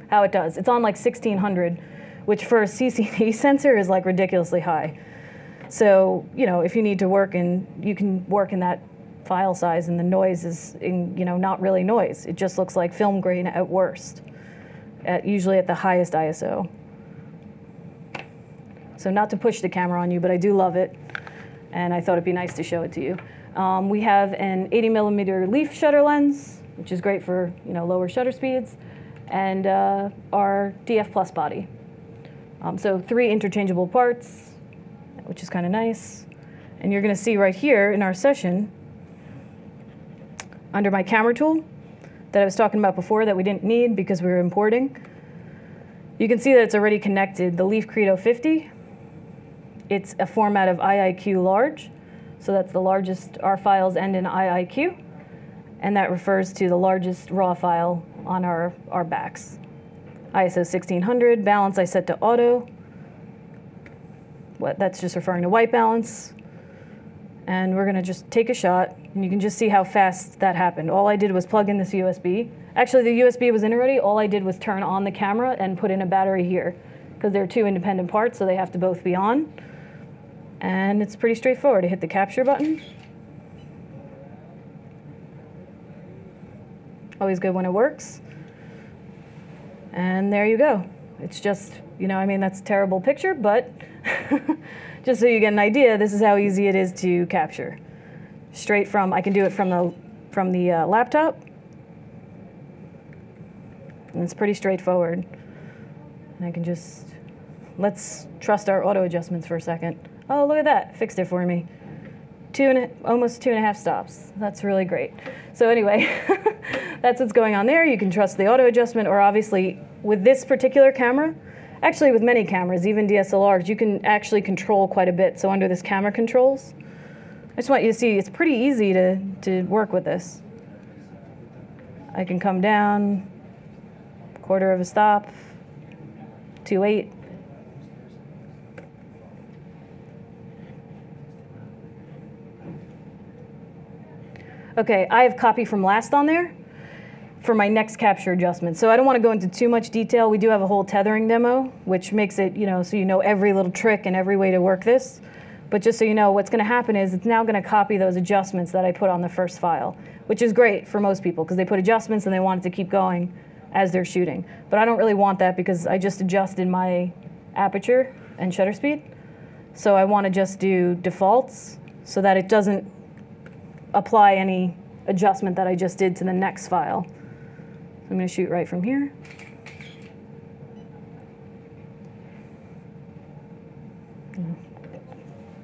how it does. It's on 1600, which for a CCD sensor is ridiculously high. So, if you need to work you can work in that file size, and the noise is, not really noise. It just looks like film grain at worst, usually at the highest ISO. So not to push the camera on you, but I do love it, and I thought it'd be nice to show it to you. We have an 80 millimeter leaf shutter lens, which is great for lower shutter speeds, and our DF Plus body. So 3 interchangeable parts, which is kind of nice. And you're going to see right here in our session, under my camera tool that I was talking about before that we didn't need because we were importing, you can see that it's already connected. The Leaf Credo 50, it's a format of IIQ large. So that's the largest, our files end in IIQ. And that refers to the largest raw file on our backs. ISO 1600, balance I set to auto. That's just referring to white balance. And we're gonna just take a shot, and you can just see how fast that happened. All I did was plug in this USB. Actually, the USB was in already. All I did was turn on the camera and put in a battery here, because they're 2 independent parts, so they have to both be on. And it's pretty straightforward. I hit the capture button. Always good when it works. And there you go. It's just, that's a terrible picture, but just so you get an idea, this is how easy it is to capture. Straight from, I can do it from the laptop, and it's pretty straightforward. And I can just, let's trust our auto adjustments for a second. Oh, look at that, fixed it for me. Almost 2.5 stops. That's really great. So anyway, that's what's going on there. You can trust the auto adjustment, or obviously with this particular camera, actually with many cameras, even DSLRs, you can actually control quite a bit. So under this camera controls, I just want you to see it's pretty easy to work with this. I can come down, 1/4 of a stop, 2.8. Okay, I have copy from last on there for my next capture adjustment. So I don't want to go into too much detail. We do have a whole tethering demo, which makes it, so you know every little trick and every way to work this. But just so you know, what's going to happen is it's now going to copy those adjustments that I put on the first file, which is great for most people because they put adjustments and they want it to keep going as they're shooting. But I don't really want that because I just adjusted my aperture and shutter speed. So I want to just do defaults so that it doesn't apply any adjustment that I just did to the next file. So I'm going to shoot right from here.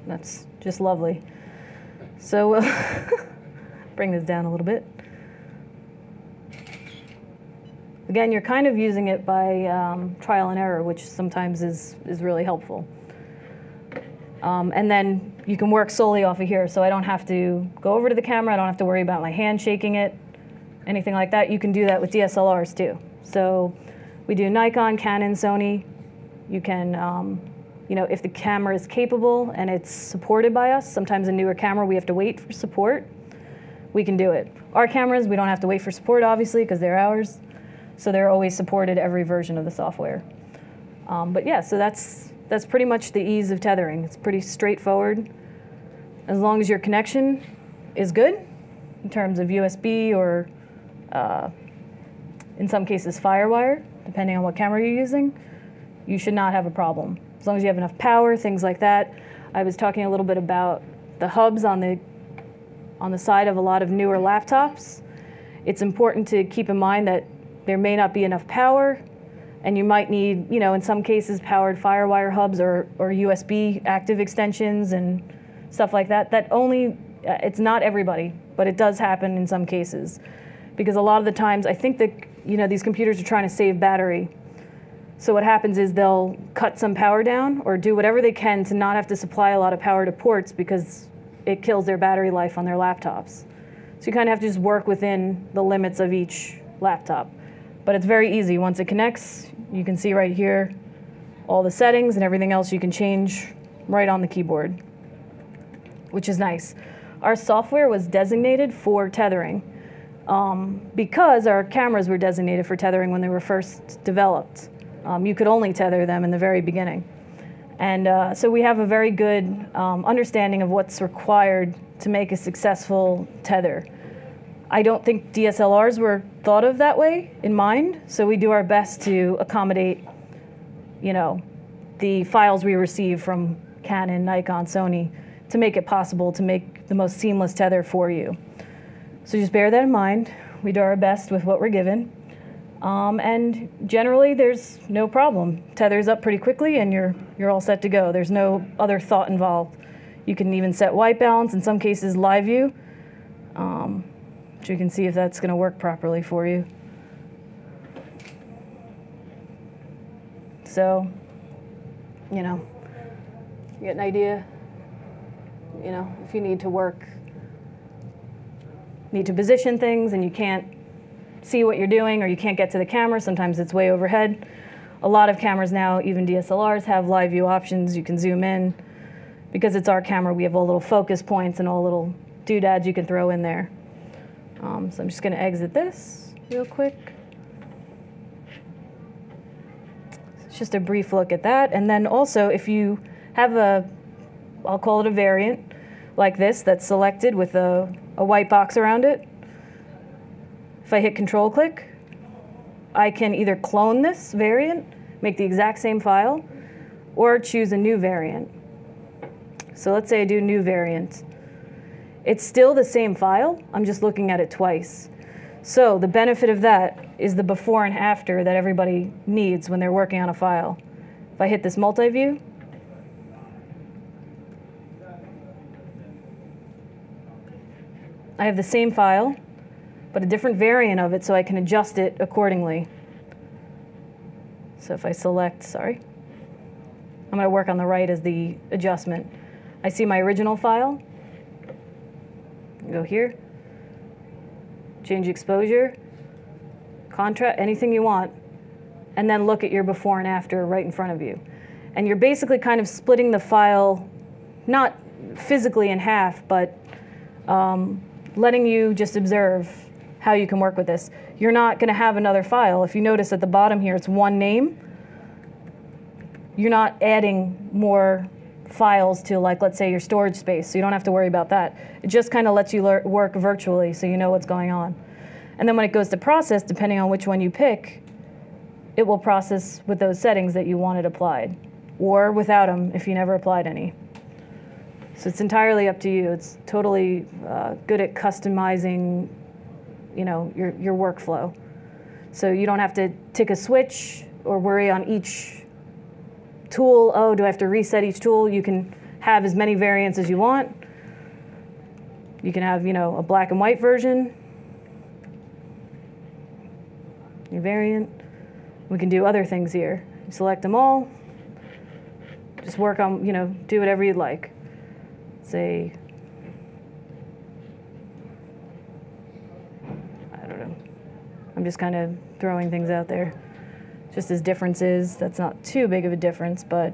That's just lovely. So we'll bring this down a little bit. Again, you're kind of using it by trial and error, which sometimes is really helpful. And then you can work solely off of here, so I don't have to go over to the camera, I don't have to worry about my hand shaking it, anything like that. You can do that with DSLRs too. So we do Nikon, Canon, Sony. You can, if the camera is capable and it's supported by us, sometimes a newer camera we have to wait for support, we can do it. Our cameras, we don't have to wait for support, obviously, because they're ours. So they're always supported every version of the software. But yeah, so that's pretty much the ease of tethering. It's pretty straightforward. As long as your connection is good in terms of USB or in some cases FireWire, depending on what camera you're using, you should not have a problem. As long as you have enough power, things like that. I was talking a little bit about the hubs on the side of a lot of newer laptops. It's important to keep in mind that there may not be enough power, and you might need, in some cases, powered FireWire hubs or USB active extensions and stuff like that. It's not everybody, but it does happen in some cases. Because a lot of the times, I think that, these computers are trying to save battery. So what happens is they'll cut some power down or do whatever they can to not have to supply a lot of power to ports because it kills their battery life on their laptops. So you kind of have to just work within the limits of each laptop. But it's very easy. Once it connects, you can see right here all the settings and everything else you can change right on the keyboard, which is nice. Our software was designated for tethering because our cameras were designated for tethering when they were first developed. You could only tether them in the very beginning. And so we have a very good understanding of what's required to make a successful tether. I don't think DSLRs were thought of that way in mind, so we do our best to accommodate, the files we receive from Canon, Nikon, Sony to make it possible to make the most seamless tether for you. So just bear that in mind. We do our best with what we're given. And generally, there's no problem. Tethers up pretty quickly, and you're all set to go. There's no other thought involved. You can even set white balance, in some cases live view, which you can see if that's going to work properly for you. So, you get an idea. If you need to position things and you can't see what you're doing or you can't get to the camera, sometimes it's way overhead. A lot of cameras now, even DSLRs, have live view options. You can zoom in. Because it's our camera, we have all little focus points and all little doodads you can throw in there. So I'm just going to exit this real quick. It's just a brief look at that. And then also, if you have I'll call it a variant like this that's selected with a white box around it, if I hit Control click, I can either clone this variant, make the exact same file, or choose a new variant. So let's say I do new variant. It's still the same file, I'm just looking at it twice. So the benefit of that is the before and after that everybody needs when they're working on a file. If I hit this multi-view, I have the same file, but a different variant of it so I can adjust it accordingly. So if I select, sorry, I'm going to work on the right as the adjustment. I see my original file. Go here, change exposure, contrast, anything you want, and then look at your before and after right in front of you. And you're basically kind of splitting the file, not physically in half, but letting you just observe how you can work with this. You're not going to have another file. If you notice at the bottom here, it's one name. You're not adding more files to, like, let's say your storage space, so you don't have to worry about that. It just kind of lets you work virtually so you know what's going on. And then when it goes to process, depending on which one you pick, it will process with those settings that you wanted applied, or without them if you never applied any. So it's entirely up to you. It's totally good at customizing, you know, your workflow. So you don't have to tick a switch or worry on each tool. Oh, do I have to reset each tool? You can have as many variants as you want. You can have, you know, a black and white version, your variant. We can do other things here. You select them all. Just work on, you know, do whatever you'd like. Say, I don't know. I'm just kind of throwing things out there. Just as differences, that's not too big of a difference, but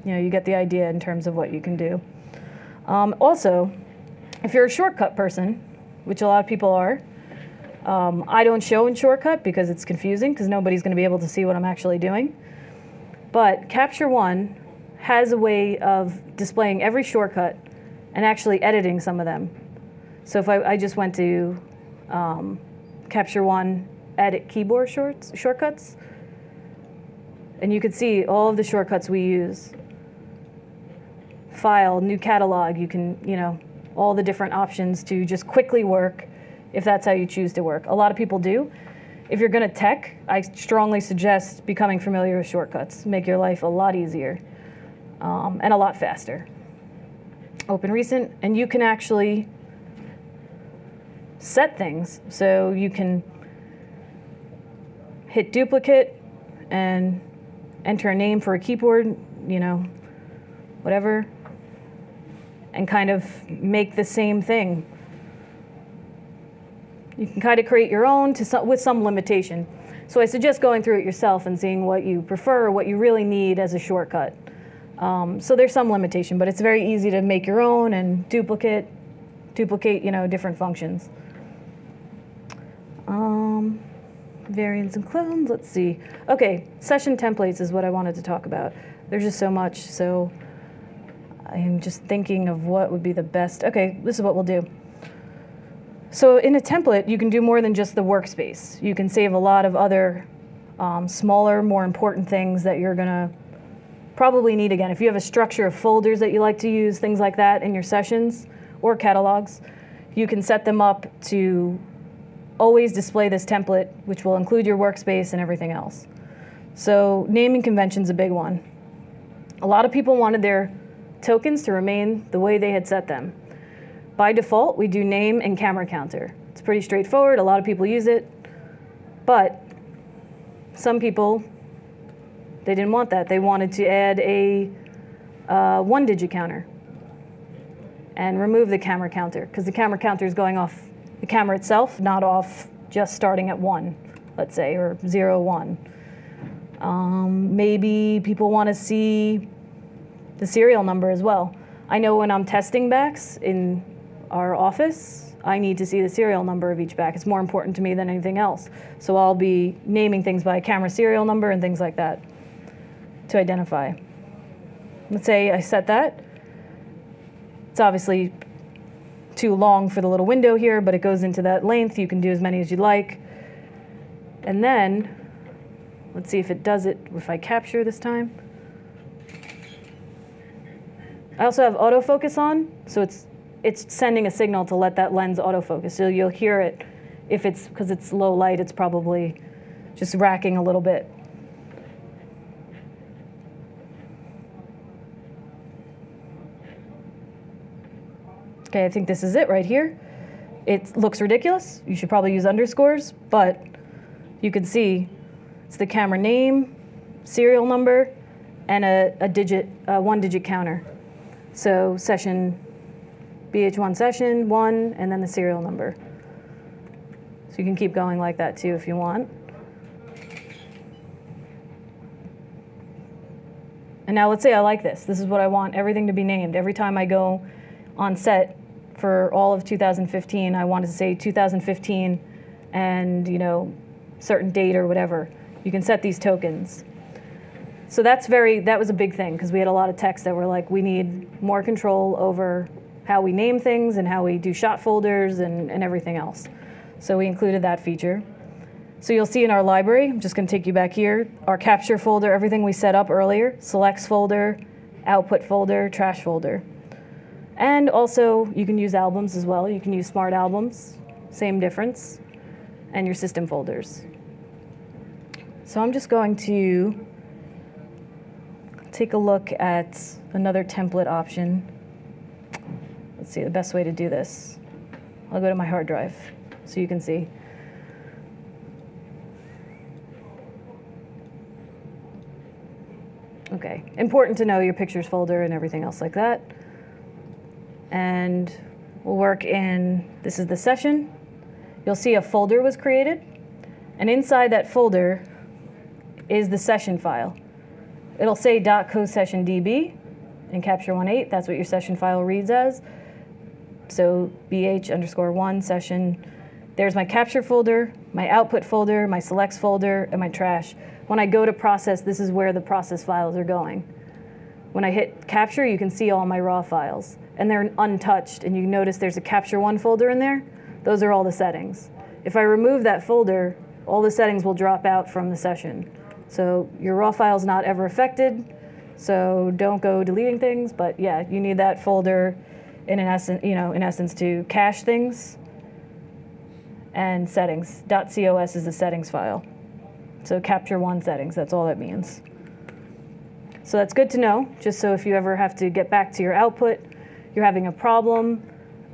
you know, you get the idea in terms of what you can do. Also, if you're a shortcut person, which a lot of people are, I don't show in shortcut because it's confusing because nobody's going to be able to see what I'm actually doing. But Capture One has a way of displaying every shortcut and actually editing some of them. So if I just went to Capture One, edit keyboard shortcuts, and you could see all of the shortcuts we use. File, new catalog, you can, you know, all the different options to just quickly work if that's how you choose to work. A lot of people do. If you're going to tech, I strongly suggest becoming familiar with shortcuts. Make your life a lot easier and a lot faster. Open Recent, and you can actually set things. So you can hit duplicate and enter a name for a keyboard, you know, whatever, and kind of make the same thing. You can kind of create your own with some limitation. So I suggest going through it yourself and seeing what you prefer or what you really need as a shortcut. So there's some limitation, but it's very easy to make your own and duplicate, you know, different functions. Variants and clones, let's see. Okay, session templates is what I wanted to talk about. There's just so much, so I'm just thinking of what would be the best. Okay, this is what we'll do. So in a template, you can do more than just the workspace. You can save a lot of other smaller, more important things that you're gonna probably need again. If you have a structure of folders that you like to use, things like that in your sessions or catalogs, you can set them up to always display this template, which will include your workspace and everything else. So naming convention's a big one. A lot of people wanted their tokens to remain the way they had set them. By default, we do name and camera counter. It's pretty straightforward. A lot of people use it. But some people, they didn't want that. They wanted to add a one-digit counter and remove the camera counter, because the camera counter is going off the camera itself, not off just starting at 1, let's say, or 0, 1. Maybe people want to see the serial number as well. I know when I'm testing backs in our office, I need to see the serial number of each back. It's more important to me than anything else. So I'll be naming things by camera serial number and things like that to identify. Let's say I set that. It's obviously too long for the little window here, but it goes into that length. You can do as many as you'd like. And then, let's see if it does it, if I capture this time. I also have autofocus on, so it's sending a signal to let that lens autofocus. So you'll hear it If it's, because it's low light, it's probably just racking a little bit. Okay, I think this is it right here. It looks ridiculous. You should probably use underscores, but you can see it's the camera name, serial number, and a one-digit counter. So session, BH1 session, 1, and then the serial number. So you can keep going like that too if you want. And now let's say I like this. This is what I want everything to be named. Every time I go on set for all of 2015, I want to say 2015 and, you know, certain date or whatever. You can set these tokens. So that was a big thing because we had a lot of techs that were like, we need more control over how we name things and how we do shot folders and everything else. So we included that feature. So you'll see in our library, I'm just going to take you back here, our capture folder, everything we set up earlier, selects folder, output folder, trash folder. And also, you can use albums as well. You can use smart albums, same difference, and your system folders. So I'm just going to take a look at another template option. Let's see, the best way to do this. I'll go to my hard drive so you can see. Okay, important to know your pictures folder and everything else like that. And we'll work in, this is the session. You'll see a folder was created, and inside that folder is the session file. It'll say .cosession.db in Capture 1.8, that's what your session file reads as. So bh_1 session. There's my capture folder, my output folder, my selects folder, and my trash. When I go to process, this is where the process files are going. When I hit capture, you can see all my raw files, and they're untouched, and you notice there's a Capture 1 folder in there. Those are all the settings. If I remove that folder, all the settings will drop out from the session. So your raw file's not ever affected, so don't go deleting things, but yeah, you need that folder in essence to cache things and settings. .cos is the settings file. So Capture 1 settings, that's all that means. So that's good to know, just so if you ever have to get back to your output, you're having a problem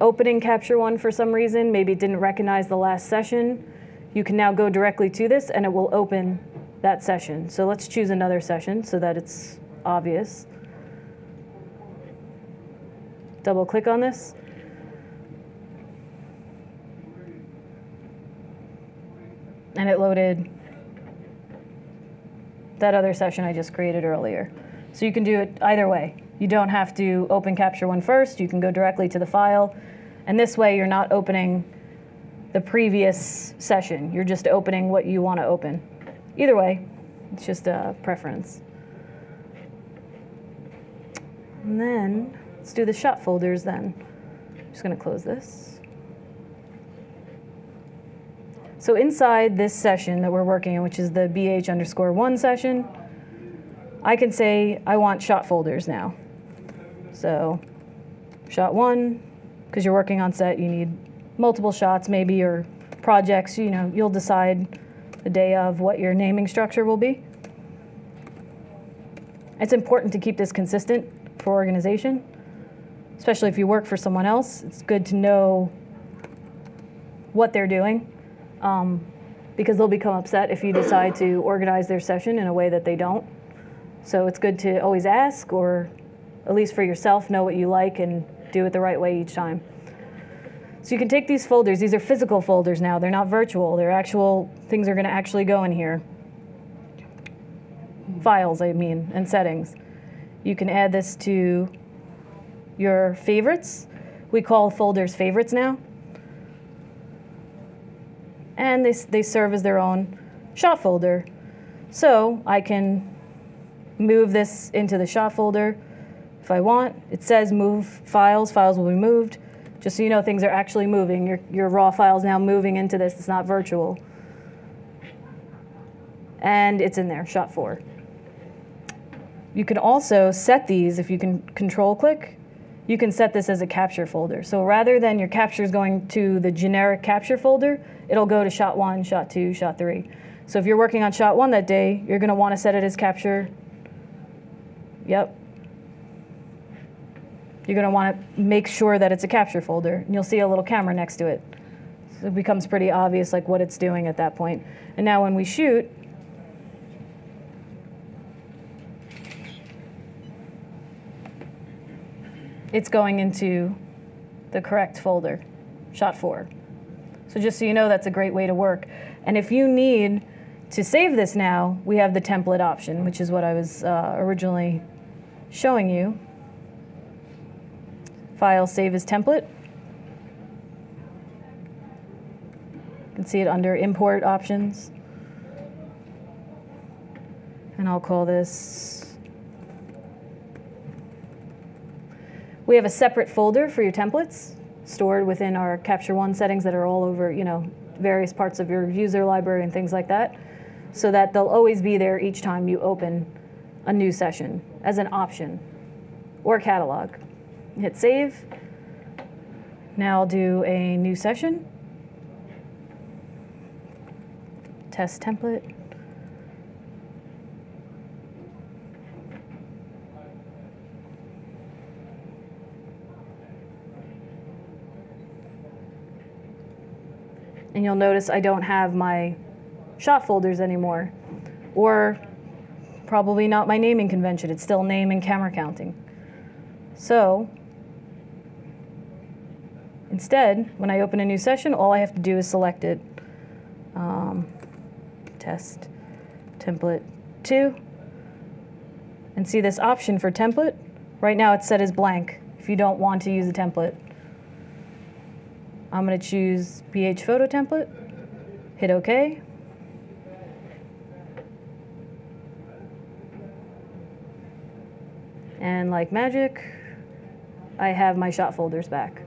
opening Capture 1 for some reason, maybe it didn't recognize the last session, you can now go directly to this and it will open that session. So let's choose another session so that it's obvious. Double click on this. And it loaded that other session I just created earlier. So you can do it either way. You don't have to open Capture 1 first. You can go directly to the file. And this way, you're not opening the previous session. You're just opening what you want to open. Either way, it's just a preference. And then let's do the shot folders then. I'm just going to close this. So inside this session that we're working in, which is the BH_1 session, I can say I want shot folders now. So shot 1, because you're working on set, you need multiple shots maybe, or projects, you know, you'll decide the day of what your naming structure will be. It's important to keep this consistent for organization, especially if you work for someone else. It's good to know what they're doing. Because they'll become upset if you decide to organize their session in a way that they don't. So it's good to always ask, or at least for yourself, know what you like and do it the right way each time. So you can take these folders. These are physical folders now. They're not virtual. They're actual things are going to actually go in here. Files, I mean, and settings. You can add this to your favorites. We call folders favorites now. And they serve as their own shot folder. So I can move this into the shot folder if I want. It says move files. Files will be moved. Just so you know, things are actually moving. Your raw file's now moving into this. It's not virtual. And it's in there, shot 4. You can also set these, if you can control click, you can set this as a capture folder. So rather than your captures going to the generic capture folder, it'll go to shot 1, shot 2, shot 3. So if you're working on shot 1 that day, you're going to want to set it as capture. Yep. You're going to want to make sure that it's a capture folder, and you'll see a little camera next to it. So it becomes pretty obvious like what it's doing at that point. And now when we shoot, it's going into the correct folder, shot 4. So just so you know, that's a great way to work. And if you need to save this now, we have the template option, which is what I was originally showing you. File, save as template. You can see it under import options. And I'll call this. We have a separate folder for your templates stored within our Capture One settings that are all over, various parts of your user library and things like that, so that they'll always be there each time you open a new session as an option or catalog. Hit save. Now I'll do a new session. Test template. And you'll notice I don't have my shot folders anymore, or probably not my naming convention. It's still name and camera counting. So instead, when I open a new session, all I have to do is select it. Test template 2. And see this option for template? Right now it's set as blank if you don't want to use a template. I'm going to choose BH photo template, hit OK. And like magic, I have my shot folders back.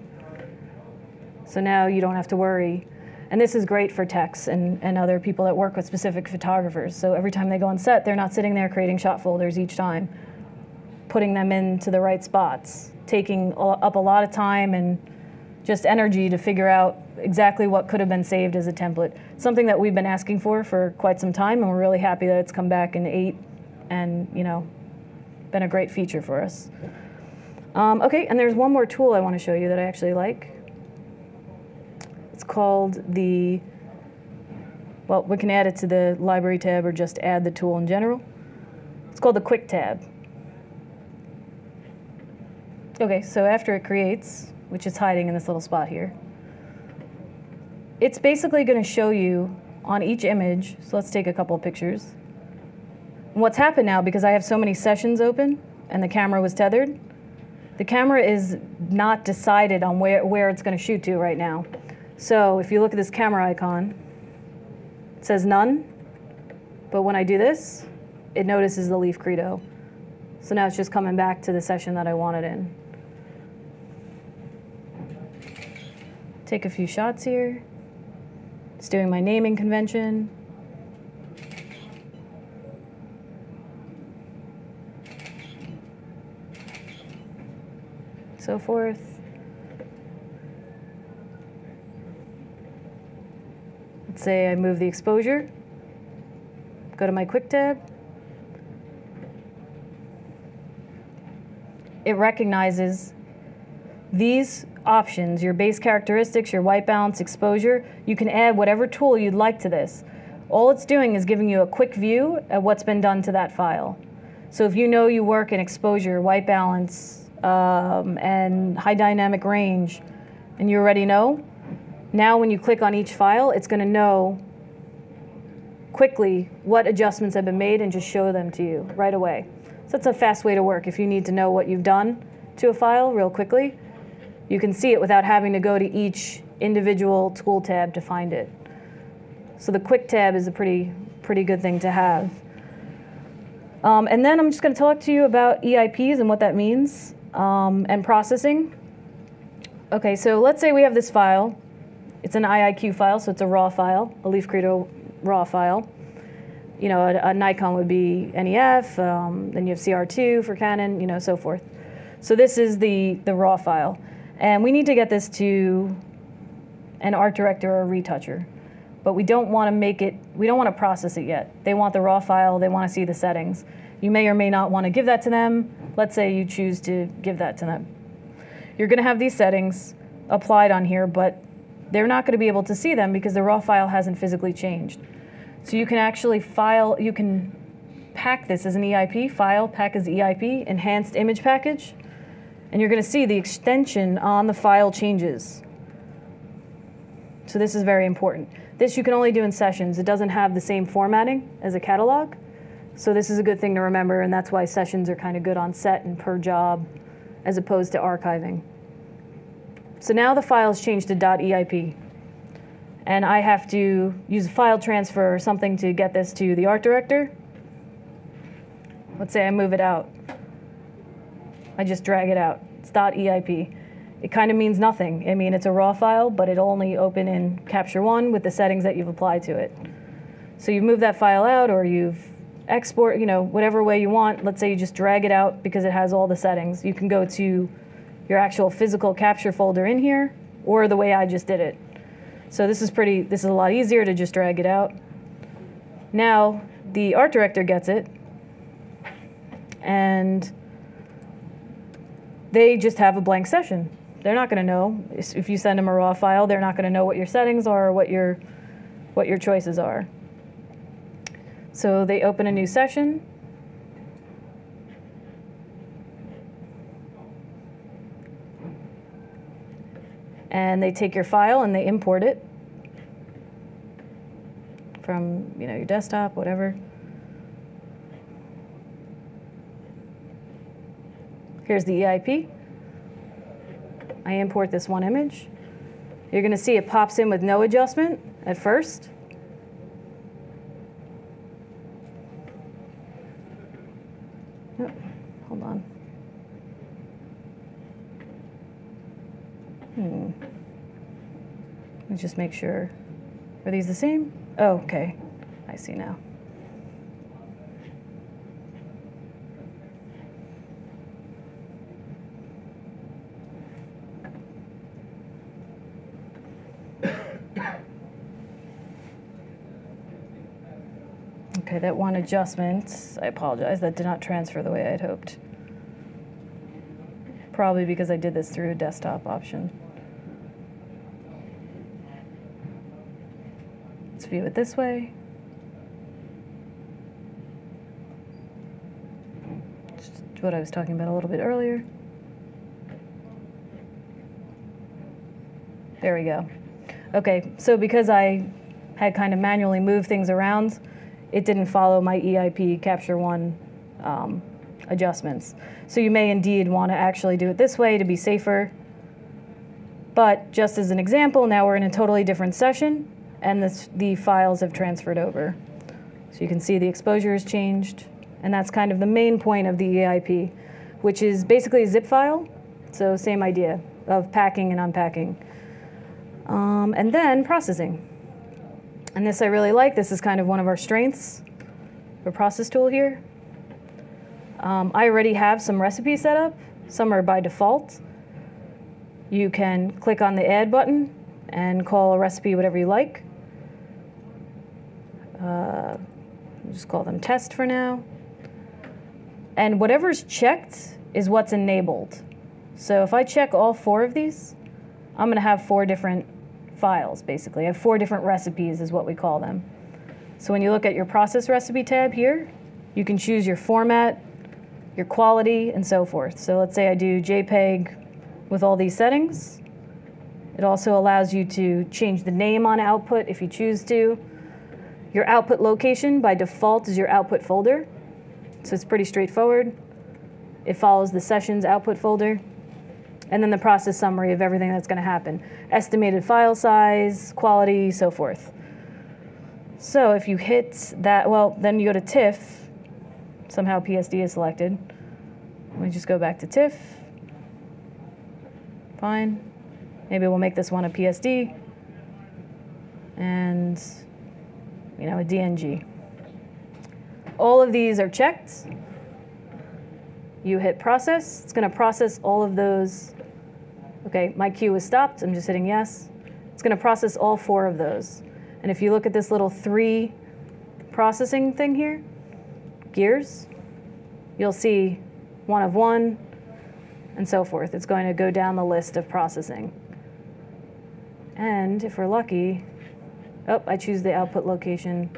So now you don't have to worry. And this is great for techs and other people that work with specific photographers. So every time they go on set, they're not sitting there creating shot folders each time, putting them into the right spots, taking up a lot of time and just energy to figure out exactly what could have been saved as a template. Something that we've been asking for quite some time, and we're really happy that it's come back in 8 and, been a great feature for us. Okay, and there's one more tool I want to show you that I actually like. It's called we can add it to the library tab or just add the tool in general. It's called the Quick tab. Okay, so after it creates, which is hiding in this little spot here, it's basically going to show you on each image. So let's take a couple of pictures. And what's happened now, because I have so many sessions open and the camera was tethered, the camera is not decided on where it's going to shoot to right now. So if you look at this camera icon, it says none, but when I do this, it notices the leaf credo. So now it's just coming back to the session that I want it in. Take a few shots here. It's doing my naming convention. So forth. Let's say I move the exposure, go to my Quick tab. It recognizes these options, your base characteristics, your white balance, exposure. You can add whatever tool you'd like to this. All it's doing is giving you a quick view at what's been done to that file. So if you know you work in exposure, white balance, and high dynamic range, and you already know, now when you click on each file, it's going to know quickly what adjustments have been made and just show them to you right away. So that's a fast way to work. If you need to know what you've done to a file real quickly, you can see it without having to go to each individual tool tab to find it. So the Quick tab is a pretty good thing to have. And then I'm just going to talk to you about EIPs and what that means, and processing. Okay, so let's say we have this file. It's an IIQ file, so it's a raw file, a leaf credo raw file. A Nikon would be NEF, then you have CR2 for Canon, so forth. So this is the raw file. And we need to get this to an art director or a retoucher. But we don't want to process it yet. They want the raw file, they want to see the settings. You may or may not want to give that to them. Let's say you choose to give that to them. You're going to have these settings applied on here, but they're not going to be able to see them because the raw file hasn't physically changed. So you can actually you can pack this as an EIP, file, pack as EIP, enhanced image package, and you're going to see the extension on the file changes. So this is very important. This you can only do in sessions. It doesn't have the same formatting as a catalog. So this is a good thing to remember, and that's why sessions are kind of good on set and per job as opposed to archiving. So now the file's changed to .eip. And I have to use a file transfer or something to get this to the art director. Let's say I move it out. I just drag it out. It's .eip. It kind of means nothing. I mean, it's a raw file, but it'll only open in Capture One with the settings that you've applied to it. So you've moved that file out, or you've export, whatever way you want. Let's say you just drag it out because it has all the settings. You can go to your actual physical capture folder in here, or the way I just did it. So this is a lot easier to just drag it out. Now the art director gets it, and they just have a blank session. They're not going to know. If you send them a raw file, they're not going to know what your settings are or what your choices are. So they open a new session. And they take your file and they import it from your desktop, whatever. Here's the EIP. I import this one image. You're going to see it pops in with no adjustment at first. Oh, hold on. Let me just make sure. Are these the same? Oh, okay. I see now. Okay, that one adjustment, I apologize, that did not transfer the way I had hoped. Probably because I did this through a desktop option. Let's view it this way. Just what I was talking about a little bit earlier. There we go. Okay, so because I had kind of manually moved things around, it didn't follow my EIP Capture One adjustments. So you may indeed want to actually do it this way to be safer. But just as an example, now we're in a totally different session, and the files have transferred over. So you can see the exposure has changed, and that's kind of the main point of the EIP, which is basically a zip file. So same idea of packing and unpacking. And then processing. And this I really like. This is kind of one of our strengths, the process tool here. I already have some recipes set up. Some are by default. You can click on the add button and call a recipe whatever you like. We'll just call them test for now. And whatever's checked is what's enabled. So if I check all 4 of these, I'm going to have 4 different files, basically. I have 4 different recipes is what we call them. So when you look at your process recipe tab here, you can choose your format, your quality, and so forth. So let's say I do JPEG with all these settings. It also allows you to change the name on output if you choose to. Your output location by default is your output folder. So it's pretty straightforward. It follows the sessions output folder. And then the process summary of everything that's going to happen. Estimated file size, quality, so forth. So if you hit that, well, then you go to TIFF. Somehow PSD is selected. Let me just go back to TIFF. Fine. Maybe we'll make this one a PSD. And, a DNG. All of these are checked. you hit process. It's going to process all of those. Okay, my cue is stopped. I'm just hitting yes. It's going to process all 4 of those. And if you look at this little 3 processing thing here, gears, you'll see 1 of 1 and so forth. It's going to go down the list of processing. And if we're lucky, oh, I choose the output location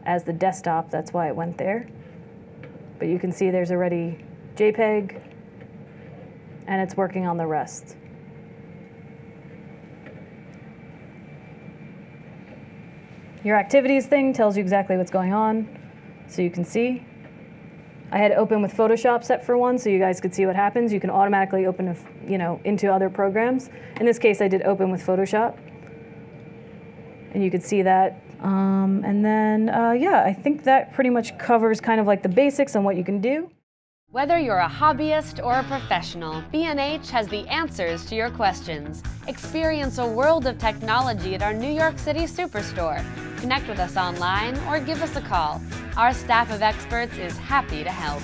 as the desktop. That's why it went there. But you can see there's already JPEG, and it's working on the rest. Your activities thing tells you exactly what's going on, so you can see. I had open with Photoshop set for 1, so you guys could see what happens. You can automatically open, into other programs. In this case, I did open with Photoshop, and you could see that. And then, yeah, I think that pretty much covers kind of like the basics on what you can do. Whether you're a hobbyist or a professional, B&H has the answers to your questions. Experience a world of technology at our New York City Superstore. Connect with us online or give us a call. Our staff of experts is happy to help.